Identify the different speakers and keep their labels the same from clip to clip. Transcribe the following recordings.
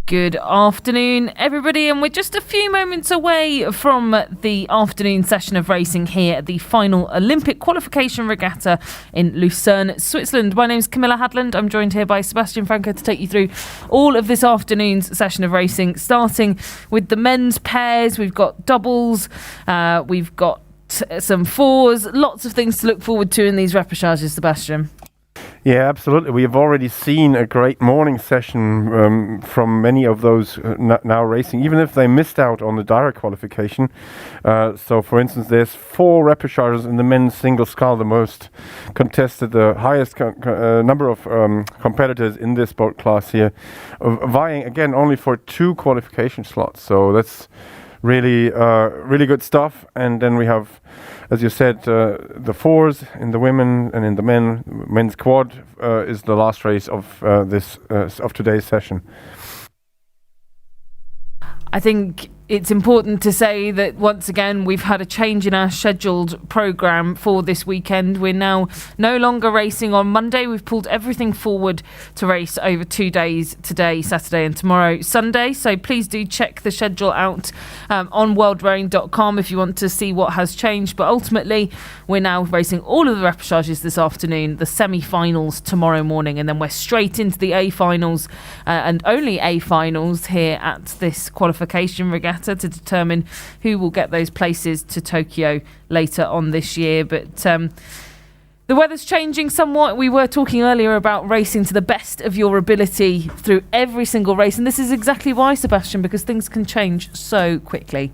Speaker 1: Good afternoon, everybody, and we're just a few moments away from the afternoon session of racing here at the final Olympic Qualification Regatta in Lucerne, Switzerland. My name's Camilla Hadland. I'm joined here by Sebastian Franco to take you through all of this afternoon's session of racing, starting with the men's pairs. We've got doubles, we've got some fours, lots of things to look forward to in these repechages, Sebastian.
Speaker 2: Yeah, absolutely. We have already seen a great morning session from many of those now racing, even if they missed out on the direct qualification. So, for instance, there's 4 repechages in the men's single scull, the most contested, the highest number of competitors in this boat class here, vying again only for 2 qualification slots. So that's really good stuff. And then we have, as you said, the fours in the women and in the men's quad is the last race of of today's session.
Speaker 1: I think it's important to say that once again we've had a change in our scheduled programme for this weekend. We're now no longer racing on Monday. We've pulled everything forward to race over 2 days, today, Saturday and tomorrow, Sunday. So please do check the schedule out on worldrowing.com if you want to see what has changed. But ultimately, we're now racing all of the repechages this afternoon, the semi-finals tomorrow morning, and then we're straight into the A-finals and only A-finals here at this qualification regatta to determine who will get those places to Tokyo later on this year. But the weather's changing somewhat. We were talking earlier about racing to the best of your ability through every single race, and this is exactly why, Sebastian, because things can change so quickly.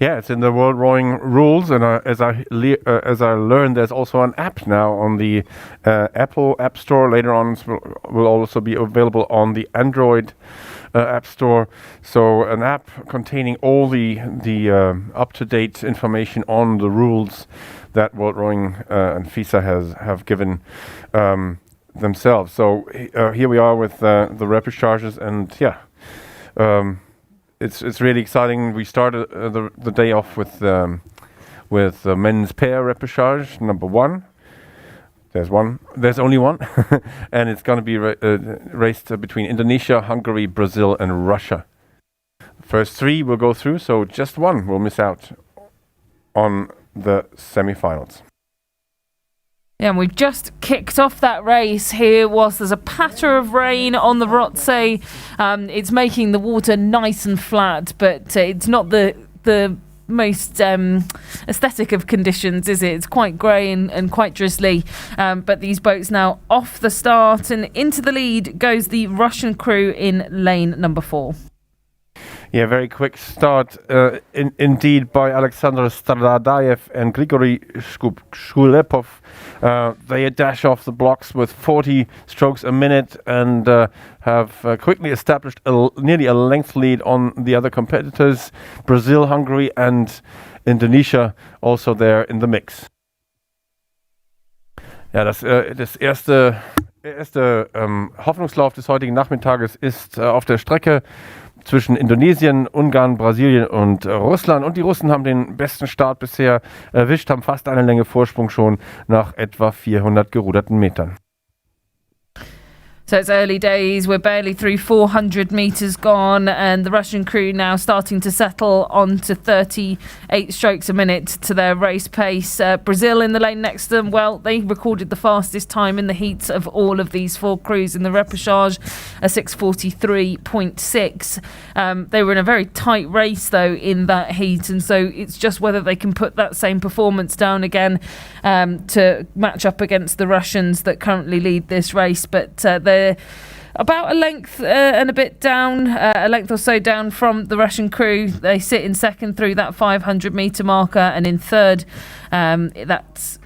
Speaker 2: Yeah, it's in the World Rowing rules, and as I learned, there's also an app now on the Apple App Store. Later on, will also be available on the Android App Store. So an app containing all the up-to-date information on the rules that World Rowing and FISA have given themselves. So here we are with the repechages, and yeah. It's really exciting. We started the day off with the men's pair repechage number 1. There's only one, and it's going to be raced between Indonesia, Hungary, Brazil, and Russia. The first 3 will go through, so just one will miss out on the semi-finals.
Speaker 1: Yeah, and we've just kicked off that race here whilst there's a patter of rain on the Rothsay. It's making the water nice and flat, but it's not the most aesthetic of conditions, is it? It's quite grey and quite drizzly. But these boats now off the start, and into the lead goes the Russian crew in lane number 4.
Speaker 2: Yeah, very quick start indeed by Alexander Stradayev and Grigory Shulepov. They dash off the blocks with 40 strokes a minute and have quickly established nearly a length lead on the other competitors. Brazil, Hungary and Indonesia also there in the mix. Ja, das erste Hoffnungslauf des heutigen Nachmittages ist auf der Strecke zwischen Indonesien, Ungarn, Brasilien und Russland. Und die Russen haben den besten Start bisher erwischt, haben fast eine Länge Vorsprung schon nach etwa 400 geruderten Metern.
Speaker 1: So it's early days. We're barely through 400 metres gone, and the Russian crew now starting to settle onto 38 strokes a minute to their race pace. Brazil in the lane next to them, well, they recorded the fastest time in the heats of all of these 4 crews in the repechage, a 6:43.6. They were in a very tight race, though, in that heat, and so it's just whether they can put that same performance down again to match up against the Russians that currently lead this race. But they're about a length and a bit down, a length or so down from the Russian crew. They sit in second through that 500 metre marker, and in third, that's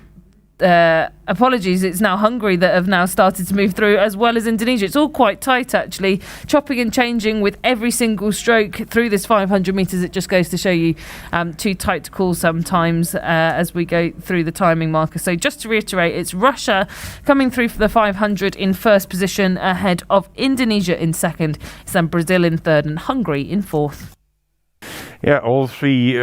Speaker 1: it's now Hungary that have now started to move through, as well as Indonesia. It's all quite tight, actually, chopping and changing with every single stroke through this 500 metres. It just goes to show you too tight to call sometimes as we go through the timing marker. So just to reiterate, it's Russia coming through for the 500 in first position, ahead of Indonesia in second. It's then Brazil in third and Hungary in fourth.
Speaker 2: Yeah, all three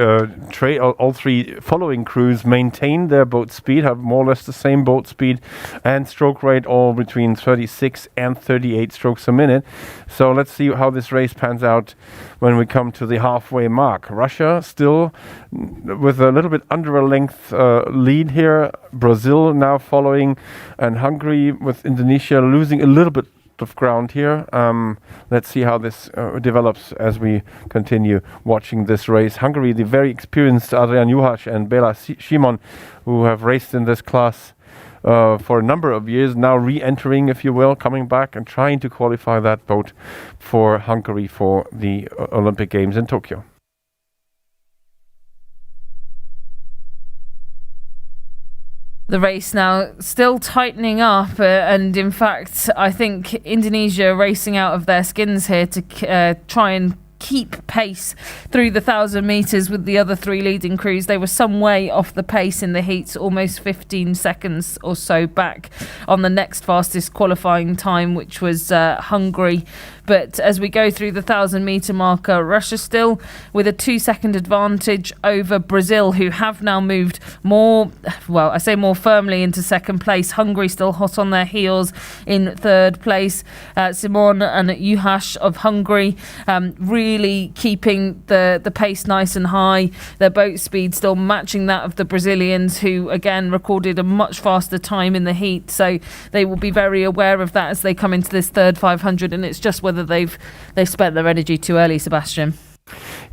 Speaker 2: following crews maintain their boat speed, have more or less the same boat speed and stroke rate, all between 36 and 38 strokes a minute. So let's see how this race pans out when we come to the halfway mark. Russia still with a little bit under a length lead here. Brazil now following, and Hungary with Indonesia losing a little bit of ground here. Let's see how this develops as we continue watching this race. Hungary, the very experienced Adrian Juhász and Béla Simon, who have raced in this class for a number of years, now re-entering, if you will, coming back and trying to qualify that boat for Hungary for the Olympic Games in Tokyo.
Speaker 1: The race now still tightening up, and in fact, I think Indonesia racing out of their skins here to try and keep pace through the 1,000 metres with the other three leading crews. They were some way off the pace in the heats, almost 15 seconds or so back on the next fastest qualifying time, which was Hungary. But as we go through the 1,000 metre marker, Russia still with a 2-second advantage over Brazil, who have now moved more firmly into second place. Hungary still hot on their heels in third place. Simon and Juhász of Hungary really keeping the pace nice and high. Their boat speed still matching that of the Brazilians, who again recorded a much faster time in the heat. So they will be very aware of that as they come into this third 500, and it's just whether they've spent their energy too early, Sebastian.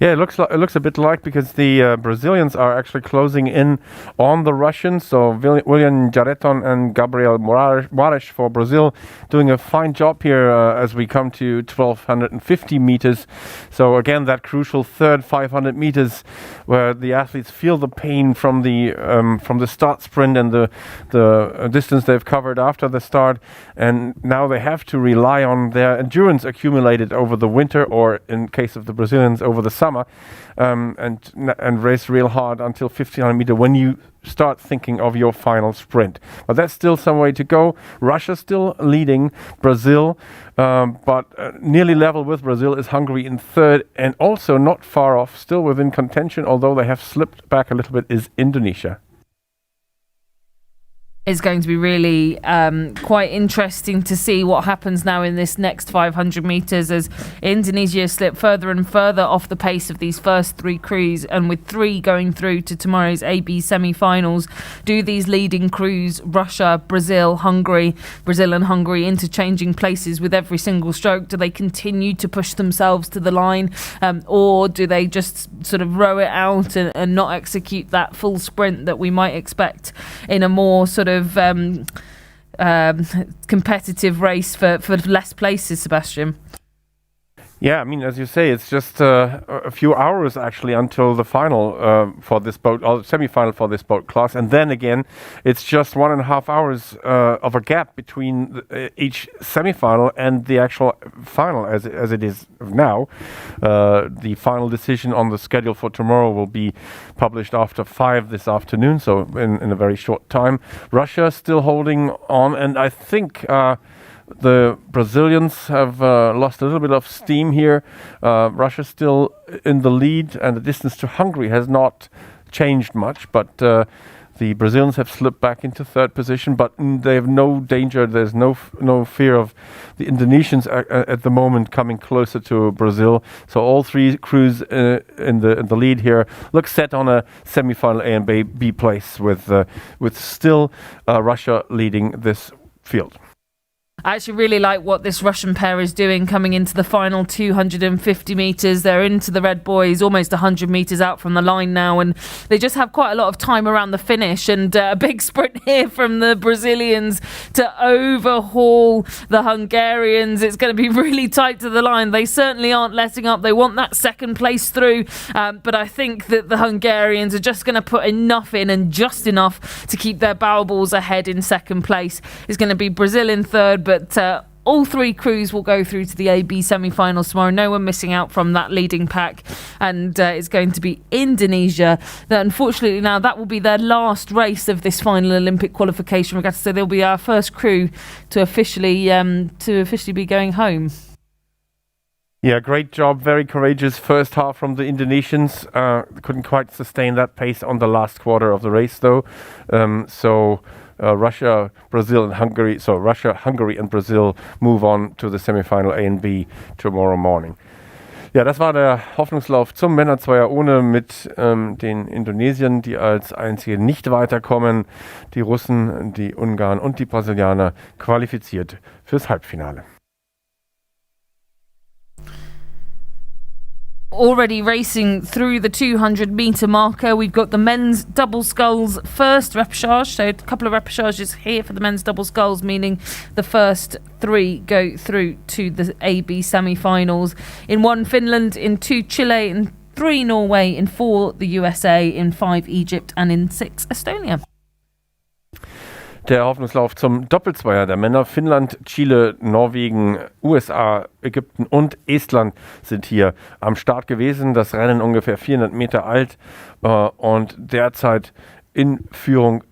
Speaker 2: Yeah, it looks a bit like, because the Brazilians are actually closing in on the Russians. So William Jareton and Gabriel Moraes for Brazil doing a fine job here as we come to 1,250 meters. So again, that crucial third 500 meters where the athletes feel the pain from the start sprint and the distance they've covered after the start, and now they have to rely on their endurance accumulated over the winter, or in case of the Brazilians, over the summer, and race real hard until 1,500 meter when you start thinking of your final sprint. But that's still some way to go. Russia still leading Brazil, but nearly level with Brazil is Hungary in third, and also not far off, still within contention, although they have slipped back a little bit, is Indonesia.
Speaker 1: It's going to be really quite interesting to see what happens now in this next 500 metres as Indonesia slip further and further off the pace of these first three crews, and with three going through to tomorrow's AB semi-finals, do these leading crews, Russia, Brazil and Hungary, interchanging places with every single stroke? Do they continue to push themselves to the line, or do they just sort of row it out and not execute that full sprint that we might expect in a more sort of competitive race for less places, Sebastian?
Speaker 2: Yeah, I mean, as you say, it's just a few hours actually until the final for this boat, or semi-final for this boat class, and then again, it's just 1.5 hours of a gap between each semi-final and the actual final, as it is now. The final decision on the schedule for tomorrow will be published after 5 this afternoon, so in a very short time. Russia still holding on, and I think the Brazilians have lost a little bit of steam here. Russia still in the lead, and the distance to Hungary has not changed much, but the Brazilians have slipped back into third position, but they have no danger. There's no fear of the Indonesians at the moment coming closer to Brazil. So all three crews in the lead here look set on a semi-final A and B place, with still Russia leading this field.
Speaker 1: I actually really like what this Russian pair is doing coming into the final 250 metres. They're into the red buoys, almost 100 metres out from the line now, and they just have quite a lot of time around the finish, and a big sprint here from the Brazilians to overhaul the Hungarians. It's going to be really tight to the line. They certainly aren't letting up. They want that second place through, but I think that the Hungarians are just going to put enough in, and just enough to keep their bow balls ahead in second place. It's going to be Brazil in third, but all three crews will go through to the AB semi-finals tomorrow. No one missing out from that leading pack, and it's going to be Indonesia. That unfortunately now that will be their last race of this final Olympic qualification regatta. So they'll be our first crew to officially be going home.
Speaker 2: Yeah, great job. Very courageous first half from the Indonesians. Couldn't quite sustain that pace on the last quarter of the race, though. Russia, Brazil, and Hungary. So Russia, Hungary, and Brazil move on to the semifinal A and B tomorrow morning. Ja, das war der Hoffnungslauf zum Männerzweier ohne mit den Indonesiern, die als einzige nicht weiterkommen. Die Russen, die Ungarn und die Brasilianer qualifiziert fürs Halbfinale.
Speaker 1: Already racing through the 200-metre marker. We've got the men's double sculls first repechage, so a couple of repechages here for the men's double sculls, meaning the first three go through to the AB semi-finals. In 1 Finland, in 2 Chile, in 3 Norway, in 4 the USA, in 5 Egypt and in 6 Estonia.
Speaker 2: Der Hoffnungslauf zum Doppelzweier der Männer. Finnland, Chile, Norwegen, USA, Ägypten und Estland sind hier am Start gewesen. Das Rennen ungefähr 400 Meter alt und derzeit in Führung.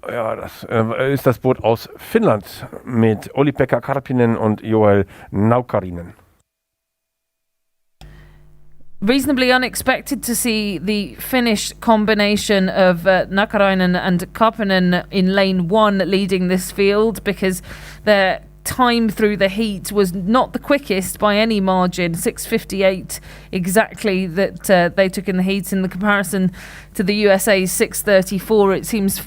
Speaker 2: Ja, das ist das Boot aus Finnland mit Olli-Pekka Karppinen und Joel Naukarinen.
Speaker 1: Reasonably unexpected to see the Finnish combination of Nakarainen and Karppinen in lane 1 leading this field, because their time through the heat was not the quickest by any margin. 6:58 exactly that they took in the heat. In the comparison to the USA's 6:34, it seems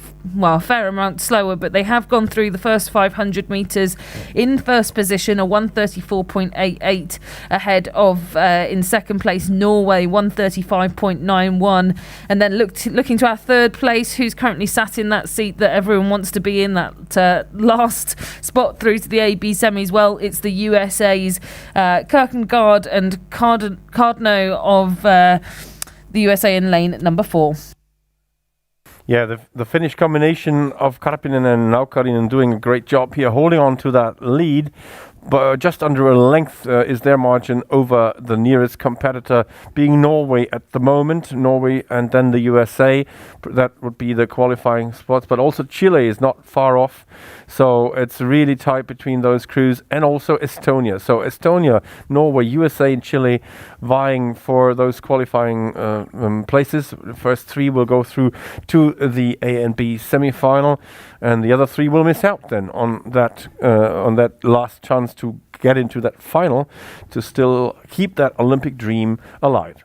Speaker 1: a fair amount slower, but they have gone through the first 500 metres in first position, a 1:34.88 ahead of in second place Norway, 1:35.91, and then looking to our third place, who's currently sat in that seat that everyone wants to be in, that last spot through to the AB semis. Well, it's the USA's Kierkegaard and Cardno of the USA in lane number 4.
Speaker 2: Yeah, the Finnish combination of Karppinen and Naukarinen doing a great job here, holding on to that lead. But just under a length is their margin over the nearest competitor, being Norway at the moment. Norway and then the USA. That would be the qualifying spots. But also Chile is not far off. So it's really tight between those crews, and also Estonia. So Estonia, Norway, USA and Chile vying for those qualifying places. The first 3 will go through to the A and B semi-final, and the other 3 will miss out then on that last chance to get into that final, to still keep that Olympic dream alive.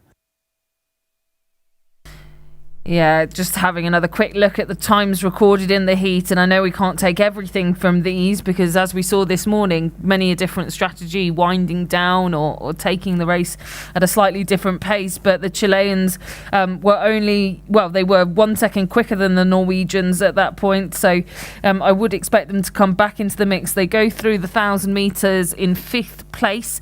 Speaker 1: Yeah, just having another quick look at the times recorded in the heat, and I know we can't take everything from these because, as we saw this morning, many a different strategy, winding down or taking the race at a slightly different pace. But the Chileans they were 1 second quicker than the Norwegians at that point, so I would expect them to come back into the mix. They go through the 1,000 metres in 5th place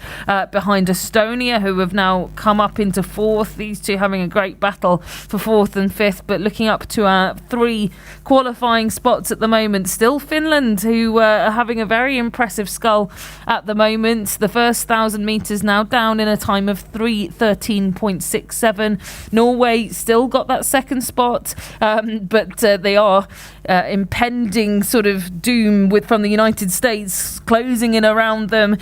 Speaker 1: behind Estonia, who have now come up into 4th. These two having a great battle for 4th and 5th, but looking up to our 3 qualifying spots at the moment. Still Finland, who are having a very impressive scull at the moment. The first 1,000 metres now down in a time of 3:13.67. Norway still got that second spot, but they are impending sort of doom from the United States closing in around them.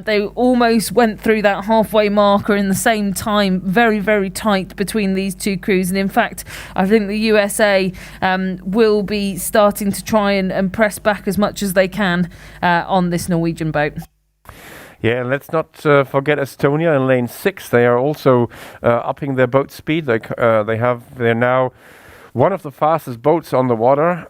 Speaker 1: They almost went through that halfway marker in the same time. Very, very tight between these two crews, and in fact I think the USA will be starting to try and press back as much as they can on this Norwegian boat.
Speaker 2: Yeah, let's not forget Estonia in lane 6. They are also upping their boat speed. They're now one of the fastest boats on the water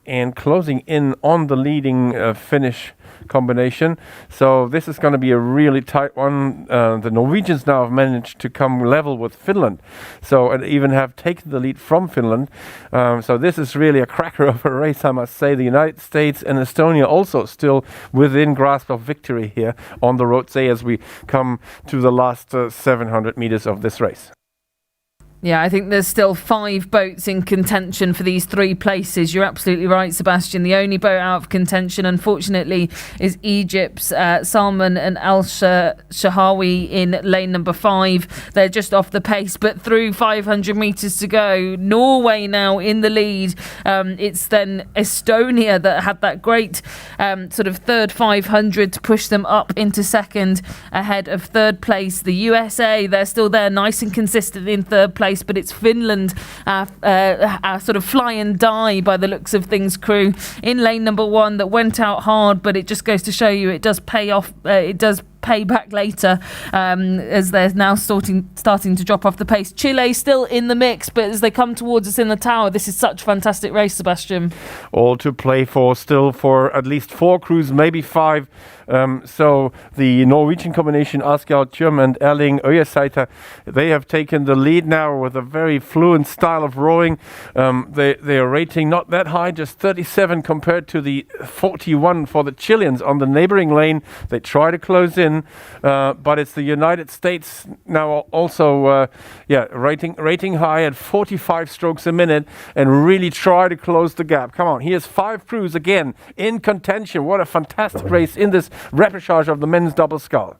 Speaker 2: and closing in on the leading Finnish combination. So this is going to be a really tight one. The Norwegians now have managed to come level with Finland, and even have taken the lead from Finland. So this is really a cracker of a race, I must say. The United States and Estonia also still within grasp of victory here on the road, as we come to the last 700 meters of this race.
Speaker 1: Yeah, I think there's still 5 boats in contention for these 3 places. You're absolutely right, Sebastian. The only boat out of contention, unfortunately, is Egypt's Salman and Al Shahawi in lane number 5. They're just off the pace, but through 500 metres to go. Norway now in the lead. It's then Estonia that had that great sort of third 500 to push them up into second ahead of third place. The USA, they're still there, nice and consistent in third place. But it's Finland, our sort of fly and die by the looks of things crew in lane number 1 that went out hard, but it just goes to show you it does pay off. It does pay back later as they're now starting to drop off the pace. Chile still in the mix, but as they come towards us in the tower, this is such a fantastic race, Sebastian.
Speaker 2: All to play for still for at least 4 crews, maybe 5. So the Norwegian combination Asgeir Tjøm and Erling Øyeseiter, they have taken the lead now with a very fluent style of rowing. They are rating not that high, just 37 compared to the 41 for the Chileans on the neighboring lane. They try to close in, but it's the United States now also rating high at 45 strokes a minute and really try to close the gap. Come on, here's 5 crews again in contention. What a fantastic race in this repechage of the men's double scull.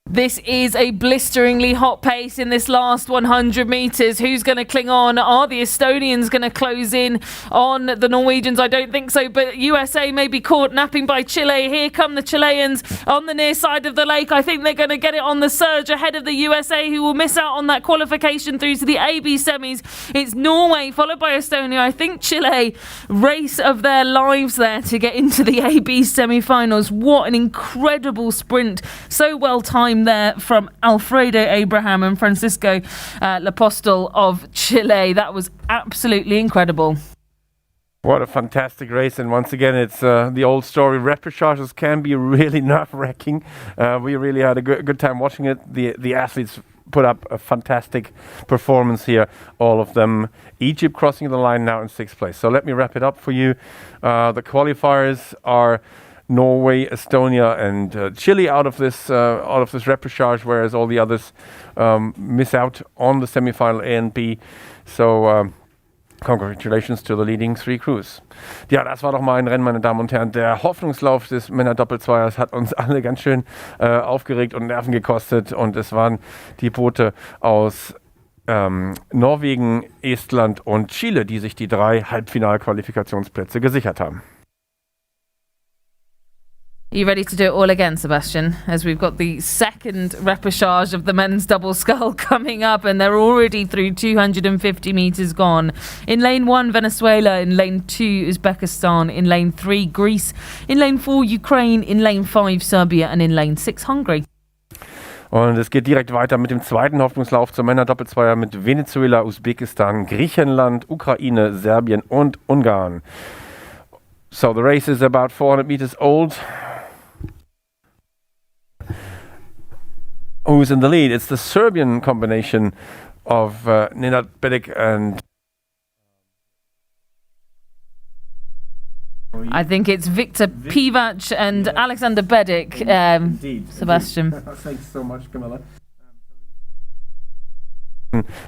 Speaker 1: This is a blisteringly hot pace in this last 100 metres. Who's going to cling on? Are the Estonians going to close in on the Norwegians? I don't think so, but USA may be caught napping by Chile. Here come the Chileans on the near side of the lake. I think they're going to get it on the surge ahead of the USA, who will miss out on that qualification through to the AB semis. It's Norway followed by Estonia. I think Chile, race of their lives there to get into the AB semi-finals. What an incredible sprint. So well timed there from Alfredo Abraham and Francisco Lapostol of Chile. That was absolutely incredible.
Speaker 2: What a fantastic race, and once again it's the old story. Repechages can be really nerve-wracking. We really had a good time watching it. The athletes put up a fantastic performance here, all of them. Egypt crossing the line now in 6th place. So let me wrap it up for you. The qualifiers are Norway, Estonia, and Chile out of this repechage, whereas all the others miss out on the semi-final A and B. So congratulations to the leading 3 crews. Ja, das war doch mal ein Rennen, meine Damen und Herren. Der Hoffnungslauf des Männer-Doppelzweiers hat uns alle ganz schön aufgeregt und Nerven gekostet. Und es waren die Boote aus Norwegen, Estland und Chile, die sich die 3 Halbfinal-Qualifikationsplätze gesichert haben.
Speaker 1: Are you ready to do it all again, Sebastian? As we've got the second repechage of the men's double scull coming up, and they're already through 250 metres gone. In lane 1, Venezuela. In lane 2, Uzbekistan. In lane 3, Greece. In lane 4, Ukraine. In lane 5, Serbia. And in lane 6, Hungary.
Speaker 2: Und es geht direkt weiter mit dem zweiten Hoffnungslauf zum Männer-Doppelzweier mit Venezuela, Usbekistan, Griechenland, Ukraine, Serbien und Ungarn. So the race is about 400 meters old. Who's in the lead? It's the Serbian combination of Nenad Bedic and...
Speaker 1: I think it's Viktor Pivac and Alexander Bedic,
Speaker 2: Indeed.
Speaker 1: Sebastian.
Speaker 2: Thanks so much, Camilla.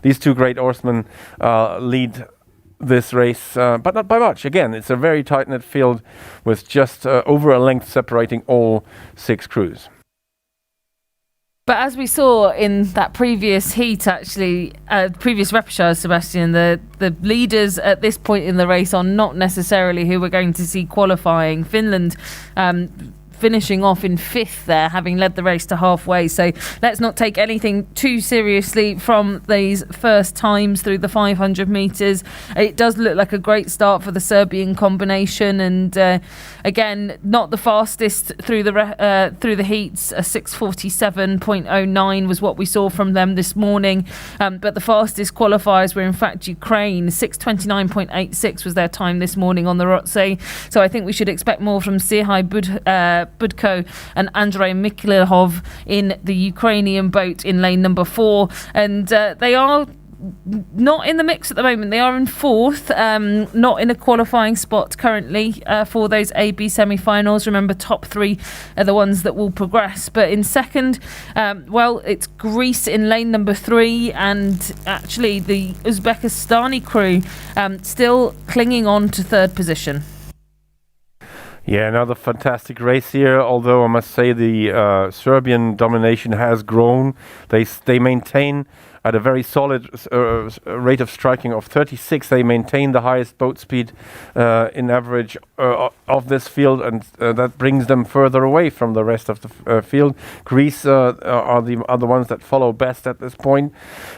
Speaker 2: These 2 great oarsmen lead this race, but not by much. Again, it's a very tight-knit field with just over a length separating all 6 crews.
Speaker 1: But as we saw in that previous heat, actually, previous repechage, Sebastian, the leaders at this point in the race are not necessarily who we're going to see qualifying. Finland finishing off in 5th there, having led the race to halfway. So let's not take anything too seriously from these first times through the 500 metres. It does look like a great start for the Serbian combination, and again, not the fastest through the heats. A 6:47.09 was what we saw from them this morning, but the fastest qualifiers were in fact Ukraine. 6:29.86 was their time this morning on the Rotsey. So I think we should expect more from Serhij Budko and Andrei Mikhailov in the Ukrainian boat in lane number 4, and they are not in the mix at the moment. They are in fourth, not in a qualifying spot currently for those A-B semi-finals. Remember, top three are the ones that will progress. But in second, it's Greece in lane number 3, and actually the Uzbekistani crew still clinging on to third position.
Speaker 2: Yeah, another fantastic race here, although I must say the Serbian domination has grown. They maintain at a very solid rate of striking of 36. They maintain the highest boat speed in average of this field, and that brings them further away from the rest of the field. Greece are the ones that follow best at this point.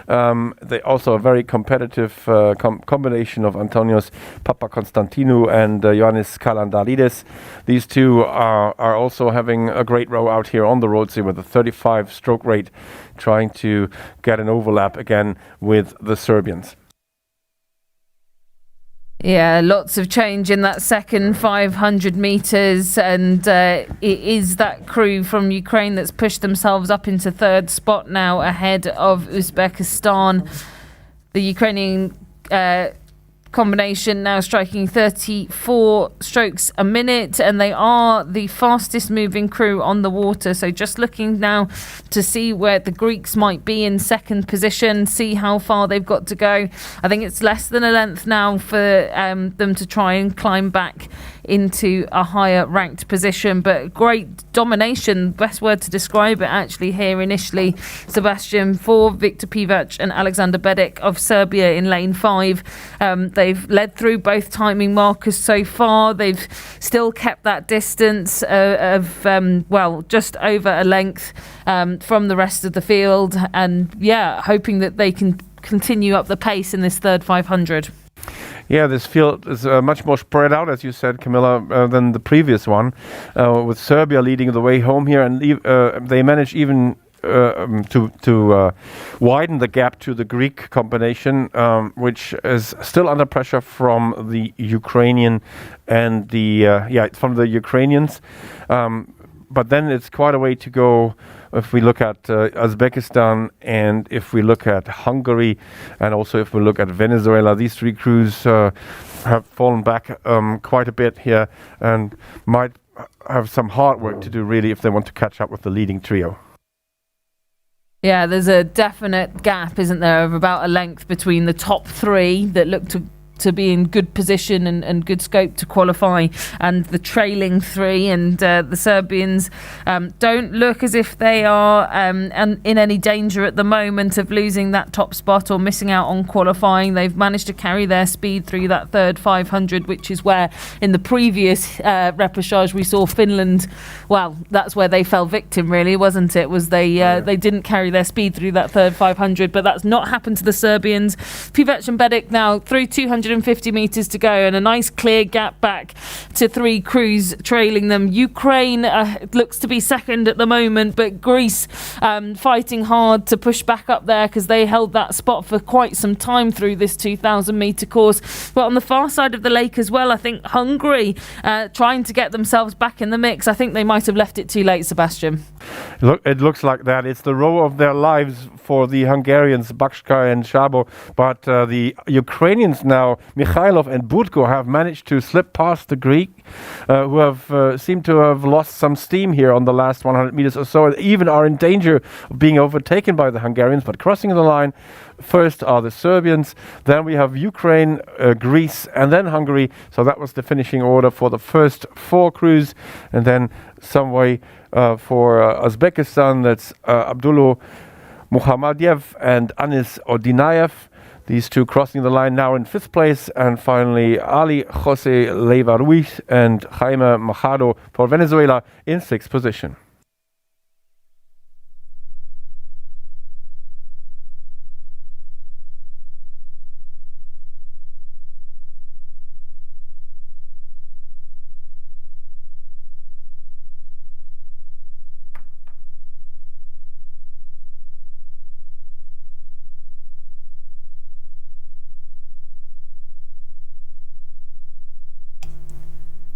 Speaker 2: They also a very competitive combination of Antonios Papakonstantinou and Ioannis Kalandarides. These two are also having a great row out here on the Roadsee with a 35 stroke rate, trying to get an overlap again with the Serbians.
Speaker 1: Yeah, lots of change in that second 500 metres, and it is that crew from Ukraine that's pushed themselves up into third spot now ahead of Uzbekistan. The Ukrainian combination now striking 34 strokes a minute, and they are the fastest moving crew on the water. So just looking now to see where the Greeks might be in second position, see how far they've got to go. I think it's less than a length now for them to try and climb back into a higher ranked position, but great domination, best word to describe it actually here initially, Sebastian, for Viktor Pivac and Alexander Bedik of Serbia in lane 5. They've led through both timing markers so far. They've still kept that distance of just over a length from the rest of the field, and hoping that they can continue up the pace in this third 500.
Speaker 2: Yeah, this field is much more spread out, as you said, Camilla, than the previous one, with Serbia leading the way home here, and they managed even to widen the gap to the Greek combination, which is still under pressure from the Ukrainian and from the Ukrainians. But then it's quite a way to go if we look at Uzbekistan, and if we look at Hungary, and also if we look at Venezuela. These three crews have fallen back quite a bit here, and might have some hard work to do really if they want to catch up with the leading trio.
Speaker 1: Yeah, there's a definite gap, isn't there, of about a length between the top three that look to be in good position and good scope to qualify, and the trailing three. And the Serbians don't look as if they are in any danger at the moment of losing that top spot or missing out on qualifying. They've managed to carry their speed through that third 500, which is where in the previous repechage we saw Finland. Well, that's where they fell victim, really, wasn't it? They didn't carry their speed through that third 500, but that's not happened to the Serbians. Pivac and Bedik now through 250 metres to go, and a nice clear gap back to three crews trailing them. Ukraine looks to be second at the moment, but Greece fighting hard to push back up there because they held that spot for quite some time through this 2,000 metre course. But on the far side of the lake as well, I think Hungary trying to get themselves back in the mix. I think they might have left it too late, Sebastian.
Speaker 2: It looks like that. It's the row of their lives for the Hungarians, Bakshka and Szabo, but the Ukrainians now, Mikhailov and Budko, have managed to slip past the Greek, who have seemed to have lost some steam here on the last 100 meters or so, and even are in danger of being overtaken by the Hungarians. But crossing the line first are the Serbians, then we have Ukraine, Greece, and then Hungary. So that was the finishing order for the first four crews, and then some way for Uzbekistan, that's Abdullo Muhammadiev and Anis Odinayev. These two crossing the line now in fifth place, and finally Ali Jose Leiva Ruiz and Jaime Machado for Venezuela in sixth position.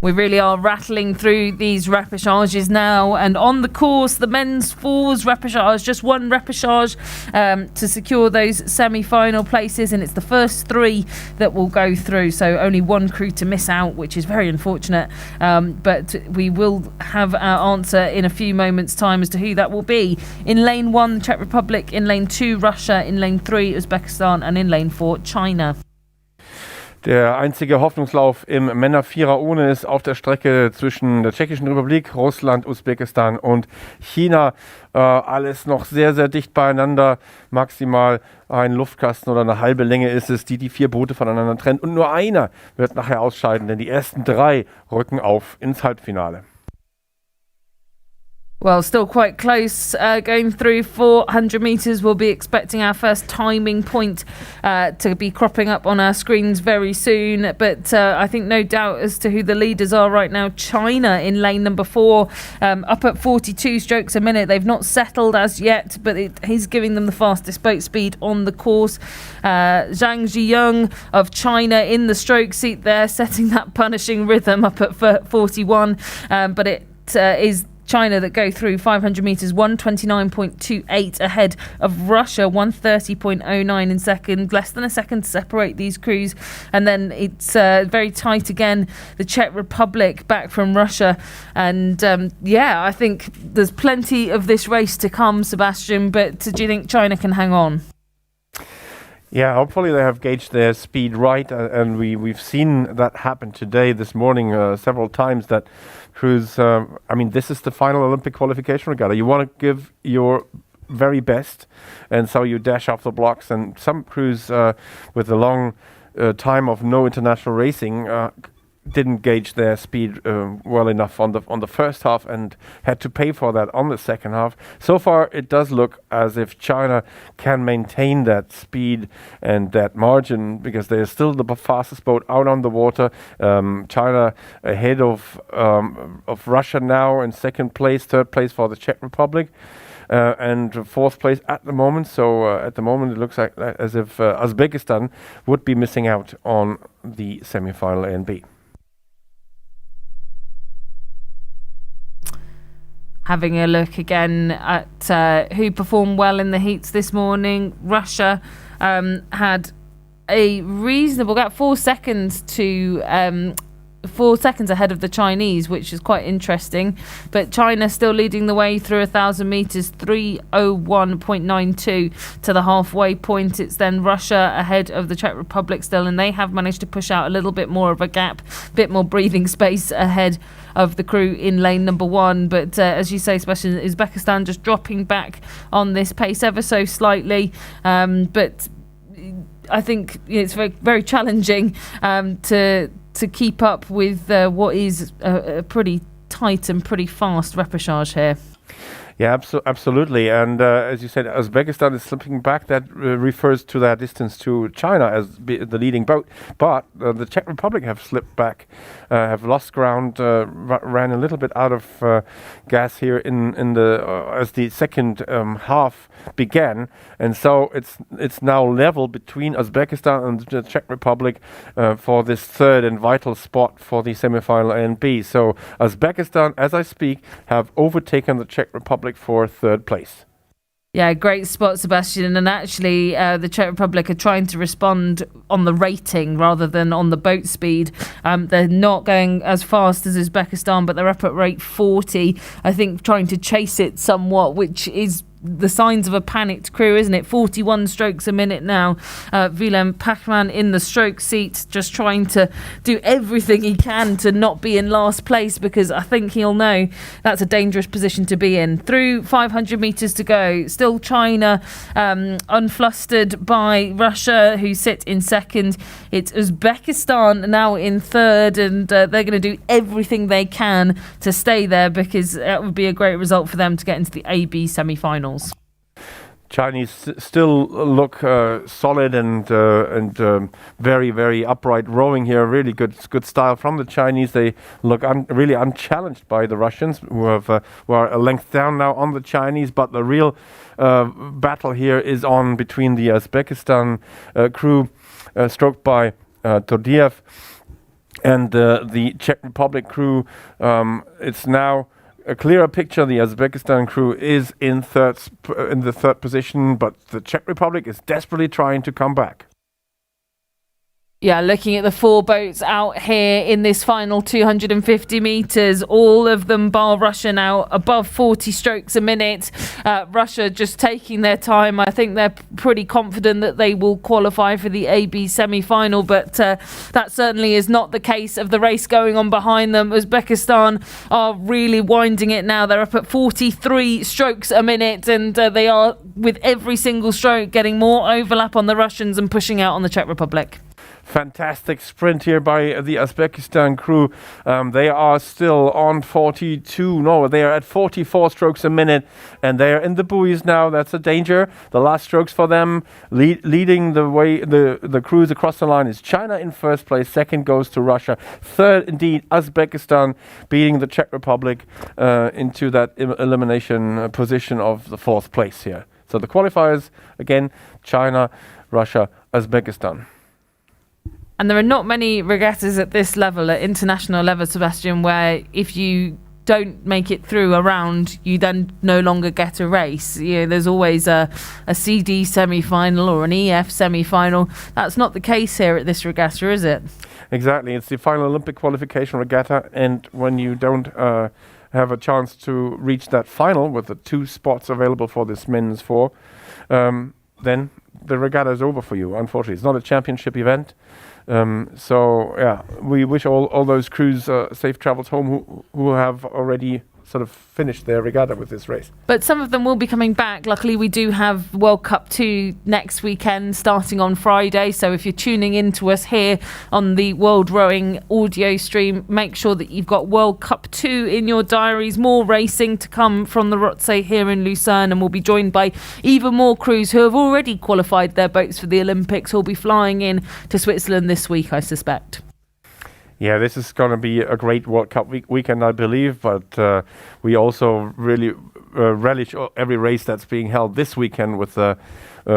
Speaker 1: We really are rattling through these repechages now, and on the course, the men's fours repechage, just one repechage to secure those semi-final places, and it's the first three that will go through, so only one crew to miss out, which is very unfortunate, but we will have our answer in a few moments' time as to who that will be. In lane 1, the Czech Republic, in lane 2, Russia, in lane 3, Uzbekistan, and in lane 4, China.
Speaker 2: Der einzige Hoffnungslauf im Männer-Vierer ohne ist auf der Strecke zwischen der Tschechischen Republik, Russland, Usbekistan und China. Alles noch sehr, sehr dicht beieinander. Maximal ein Luftkasten oder eine halbe Länge ist es, die 4 Boote voneinander trennt. Und nur einer wird nachher ausscheiden, denn die ersten 3 rücken auf ins Halbfinale.
Speaker 1: Well, still quite close going through 400 metres. We'll be expecting our first timing point to be cropping up on our screens very soon. But I think no doubt as to who the leaders are right now. China in lane number 4, up at 42 strokes a minute. They've not settled as yet, but he's giving them the fastest boat speed on the course. Zhang Zhiyong of China in the stroke seat there, setting that punishing rhythm up at 41. But it is China that go through 500 metres, 129.28 ahead of Russia, 130.09 in second, less than a second to separate these crews. And then it's very tight again, the Czech Republic back from Russia. And I think there's plenty of this race to come, Sebastian, but do you think China can hang on?
Speaker 2: Yeah, hopefully they have gauged their speed right, and we've seen that happen today, this morning, several times, that crews, this is the final Olympic qualification regatta. You want to give your very best, and so you dash off the blocks, and some crews with a long time of no international racing didn't gauge their speed well enough on the first half and had to pay for that on the second half. So far, it does look as if China can maintain that speed and that margin because they're still the fastest boat out on the water. China ahead of Russia now in second place, third place for the Czech Republic. And fourth place at the moment. So at the moment, it looks like as if Uzbekistan would be missing out on the semi-final A and B.
Speaker 1: Having a look again at who performed well in the heats this morning. Russia had a reasonable gap, 4 seconds to 4 seconds ahead of the Chinese, which is quite interesting. But China still leading the way through 1,000 metres, 3:01.92 to the halfway point. It's then Russia ahead of the Czech Republic still, and they have managed to push out a little bit more of a gap, a bit more breathing space ahead of the crew in lane number 1. But as you say, especially Uzbekistan just dropping back on this pace ever so slightly. But I think it's very, very challenging to keep up with what is a pretty tight and pretty fast repechage here.
Speaker 2: Yeah, absolutely. And as you said, Uzbekistan is slipping back. That refers to their distance to China as the leading boat. But the Czech Republic have slipped back, have lost ground, ran a little bit out of gas here in the as the second half began. And so it's now level between Uzbekistan and the Czech Republic for this third and vital spot for the semi-final A and B. So Uzbekistan, as I speak, have overtaken the Czech Republic for third place.
Speaker 1: Yeah, great spot, Sebastian. And actually, the Czech Republic are trying to respond on the rating rather than on the boat speed. They're not going as fast as Uzbekistan, but they're up at rate 40. I think trying to chase it somewhat, which is the signs of a panicked crew, isn't it? 41 strokes a minute now. Willem Pachman in the stroke seat, just trying to do everything he can to not be in last place, because I think he'll know that's a dangerous position to be in. Through 500 metres to go. Still China unflustered by Russia, who sit in second. It's Uzbekistan now in third, and they're going to do everything they can to stay there, because that would be a great result for them to get into the AB semi-finals.
Speaker 2: Chinese still look solid and very, very upright rowing here. Really good style from the Chinese. They look really unchallenged by the Russians, who are a length down now on the Chinese. But the real battle here is on between the Uzbekistan crew, stroked by Tordiev, And the Czech Republic crew, it's now a clearer picture. The Uzbekistan crew is in the third position, but the Czech Republic is desperately trying to come back.
Speaker 1: Yeah, looking at the 4 boats out here in this final 250 metres, all of them bar Russia now above 40 strokes a minute. Russia just taking their time. I think they're pretty confident that they will qualify for the AB semi-final, but that certainly is not the case of the race going on behind them. Uzbekistan are really winding it now. They're up at 43 strokes a minute, and they are, with every single stroke, getting more overlap on the Russians and pushing out on the Czech Republic.
Speaker 2: Fantastic sprint here by the Uzbekistan crew. They are still on 42. No, they are at 44 strokes a minute, and they are in the buoys now. That's a danger. The last strokes for them, leading the way, the cruise across the line is China in first place. Second goes to Russia. Third, indeed, Uzbekistan beating the Czech Republic into that elimination position of the fourth place here. So the qualifiers, again, China, Russia, Uzbekistan.
Speaker 1: And there are not many regattas at this level, at international level, Sebastian, where if you don't make it through a round, you then no longer get a race. You know, there's always a CD semi-final or an EF semi-final. That's not the case here at this regatta, is it?
Speaker 2: Exactly. It's the final Olympic qualification regatta, and when you don't have a chance to reach that final with the 2 spots available for this men's 4, then the regatta is over for you, unfortunately. It's not a championship event. So yeah, we wish all those crews safe travels home who have already sort of finished their regatta with this race.
Speaker 1: But some of them will be coming back. Luckily, we do have World Cup 2 next weekend, starting on Friday. So if you're tuning in to us here on the World Rowing audio stream, make sure that you've got World Cup 2 in your diaries. More racing to come from the Rotsee here in Lucerne, and we'll be joined by even more crews who have already qualified their boats for the Olympics, who'll be flying in to Switzerland this week, I suspect.
Speaker 2: Yeah, this is going to be a great World Cup weekend, I believe, but we also really relish every race that's being held this weekend with the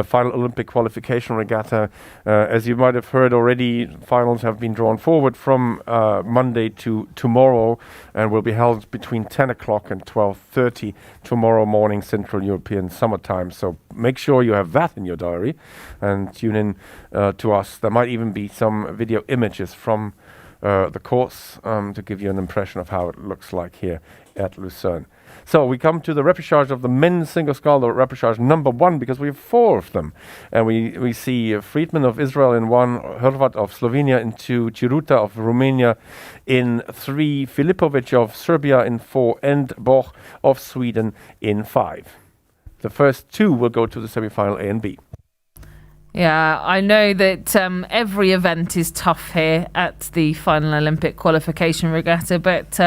Speaker 2: final Olympic qualification regatta. As you might have heard already, finals have been drawn forward from Monday to tomorrow and will be held between 10 o'clock and 12:30 tomorrow morning, Central European summertime. So make sure you have that in your diary and tune in to us. There might even be some video images from the course to give you an impression of how it looks like here at Lucerne. So we come to the repechage of the men's single scull, the repechage number 1, because we have 4 of them. And we see Friedman of Israel in 1, Hrvat of Slovenia in 2, Chiruta of Romania in 3, Filipovic of Serbia in 4, and Boch of Sweden in 5. The first 2 will go to the semi-final A and B.
Speaker 1: Yeah, I know that every event is tough here at the final Olympic qualification regatta, but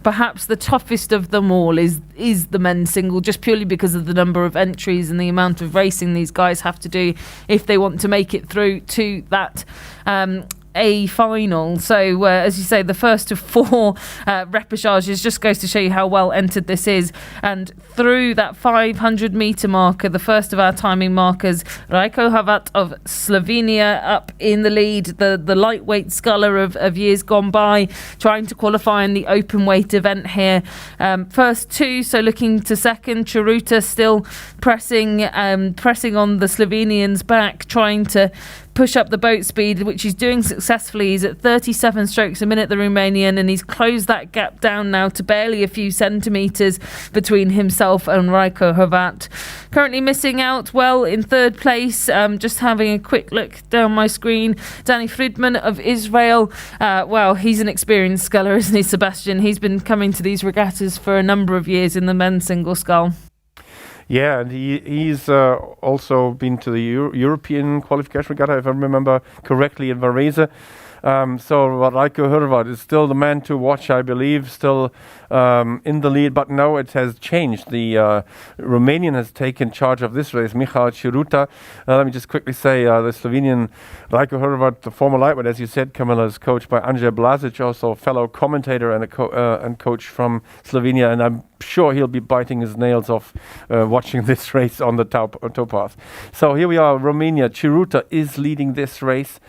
Speaker 1: perhaps the toughest of them all is the men's single, just purely because of the number of entries and the amount of racing these guys have to do if they want to make it through to that A final. So as you say, the first of 4 repechages just goes to show you how well entered this is. And through that 500 metre marker, the first of our timing markers, Rajko Hrvat of Slovenia up in the lead, the lightweight sculler of years gone by, trying to qualify in the open weight event here. First 2, so looking to second. Chiruta still pressing on the Slovenians' back, trying to push up the boat speed, which he's doing successfully. He's at 37 strokes a minute, the Romanian, and he's closed that gap down now to barely a few centimetres between himself and Rajko Hrvat. Currently missing out, well, in third place, just having a quick look down my screen, Danny Friedman of Israel. Well, he's an experienced sculler, isn't he, Sebastian? He's been coming to these regattas for a number of years in the men's single scull.
Speaker 2: Yeah, and he's also been to the European qualification regatta, if I remember correctly, in Varese. So Rajko Hrvat is still the man to watch, I believe, still in the lead. But now it has changed. The Romanian has taken charge of this race, Michal Chiruta. Let me just quickly say the Slovenian Rajko Hrvat, the former lightweight, as you said, Camilla, is coached by Andrzej Blažič, also a fellow commentator and coach from Slovenia. And I'm sure he'll be biting his nails off watching this race on the towpath. So here we are, Romania. Chiruta is leading this race.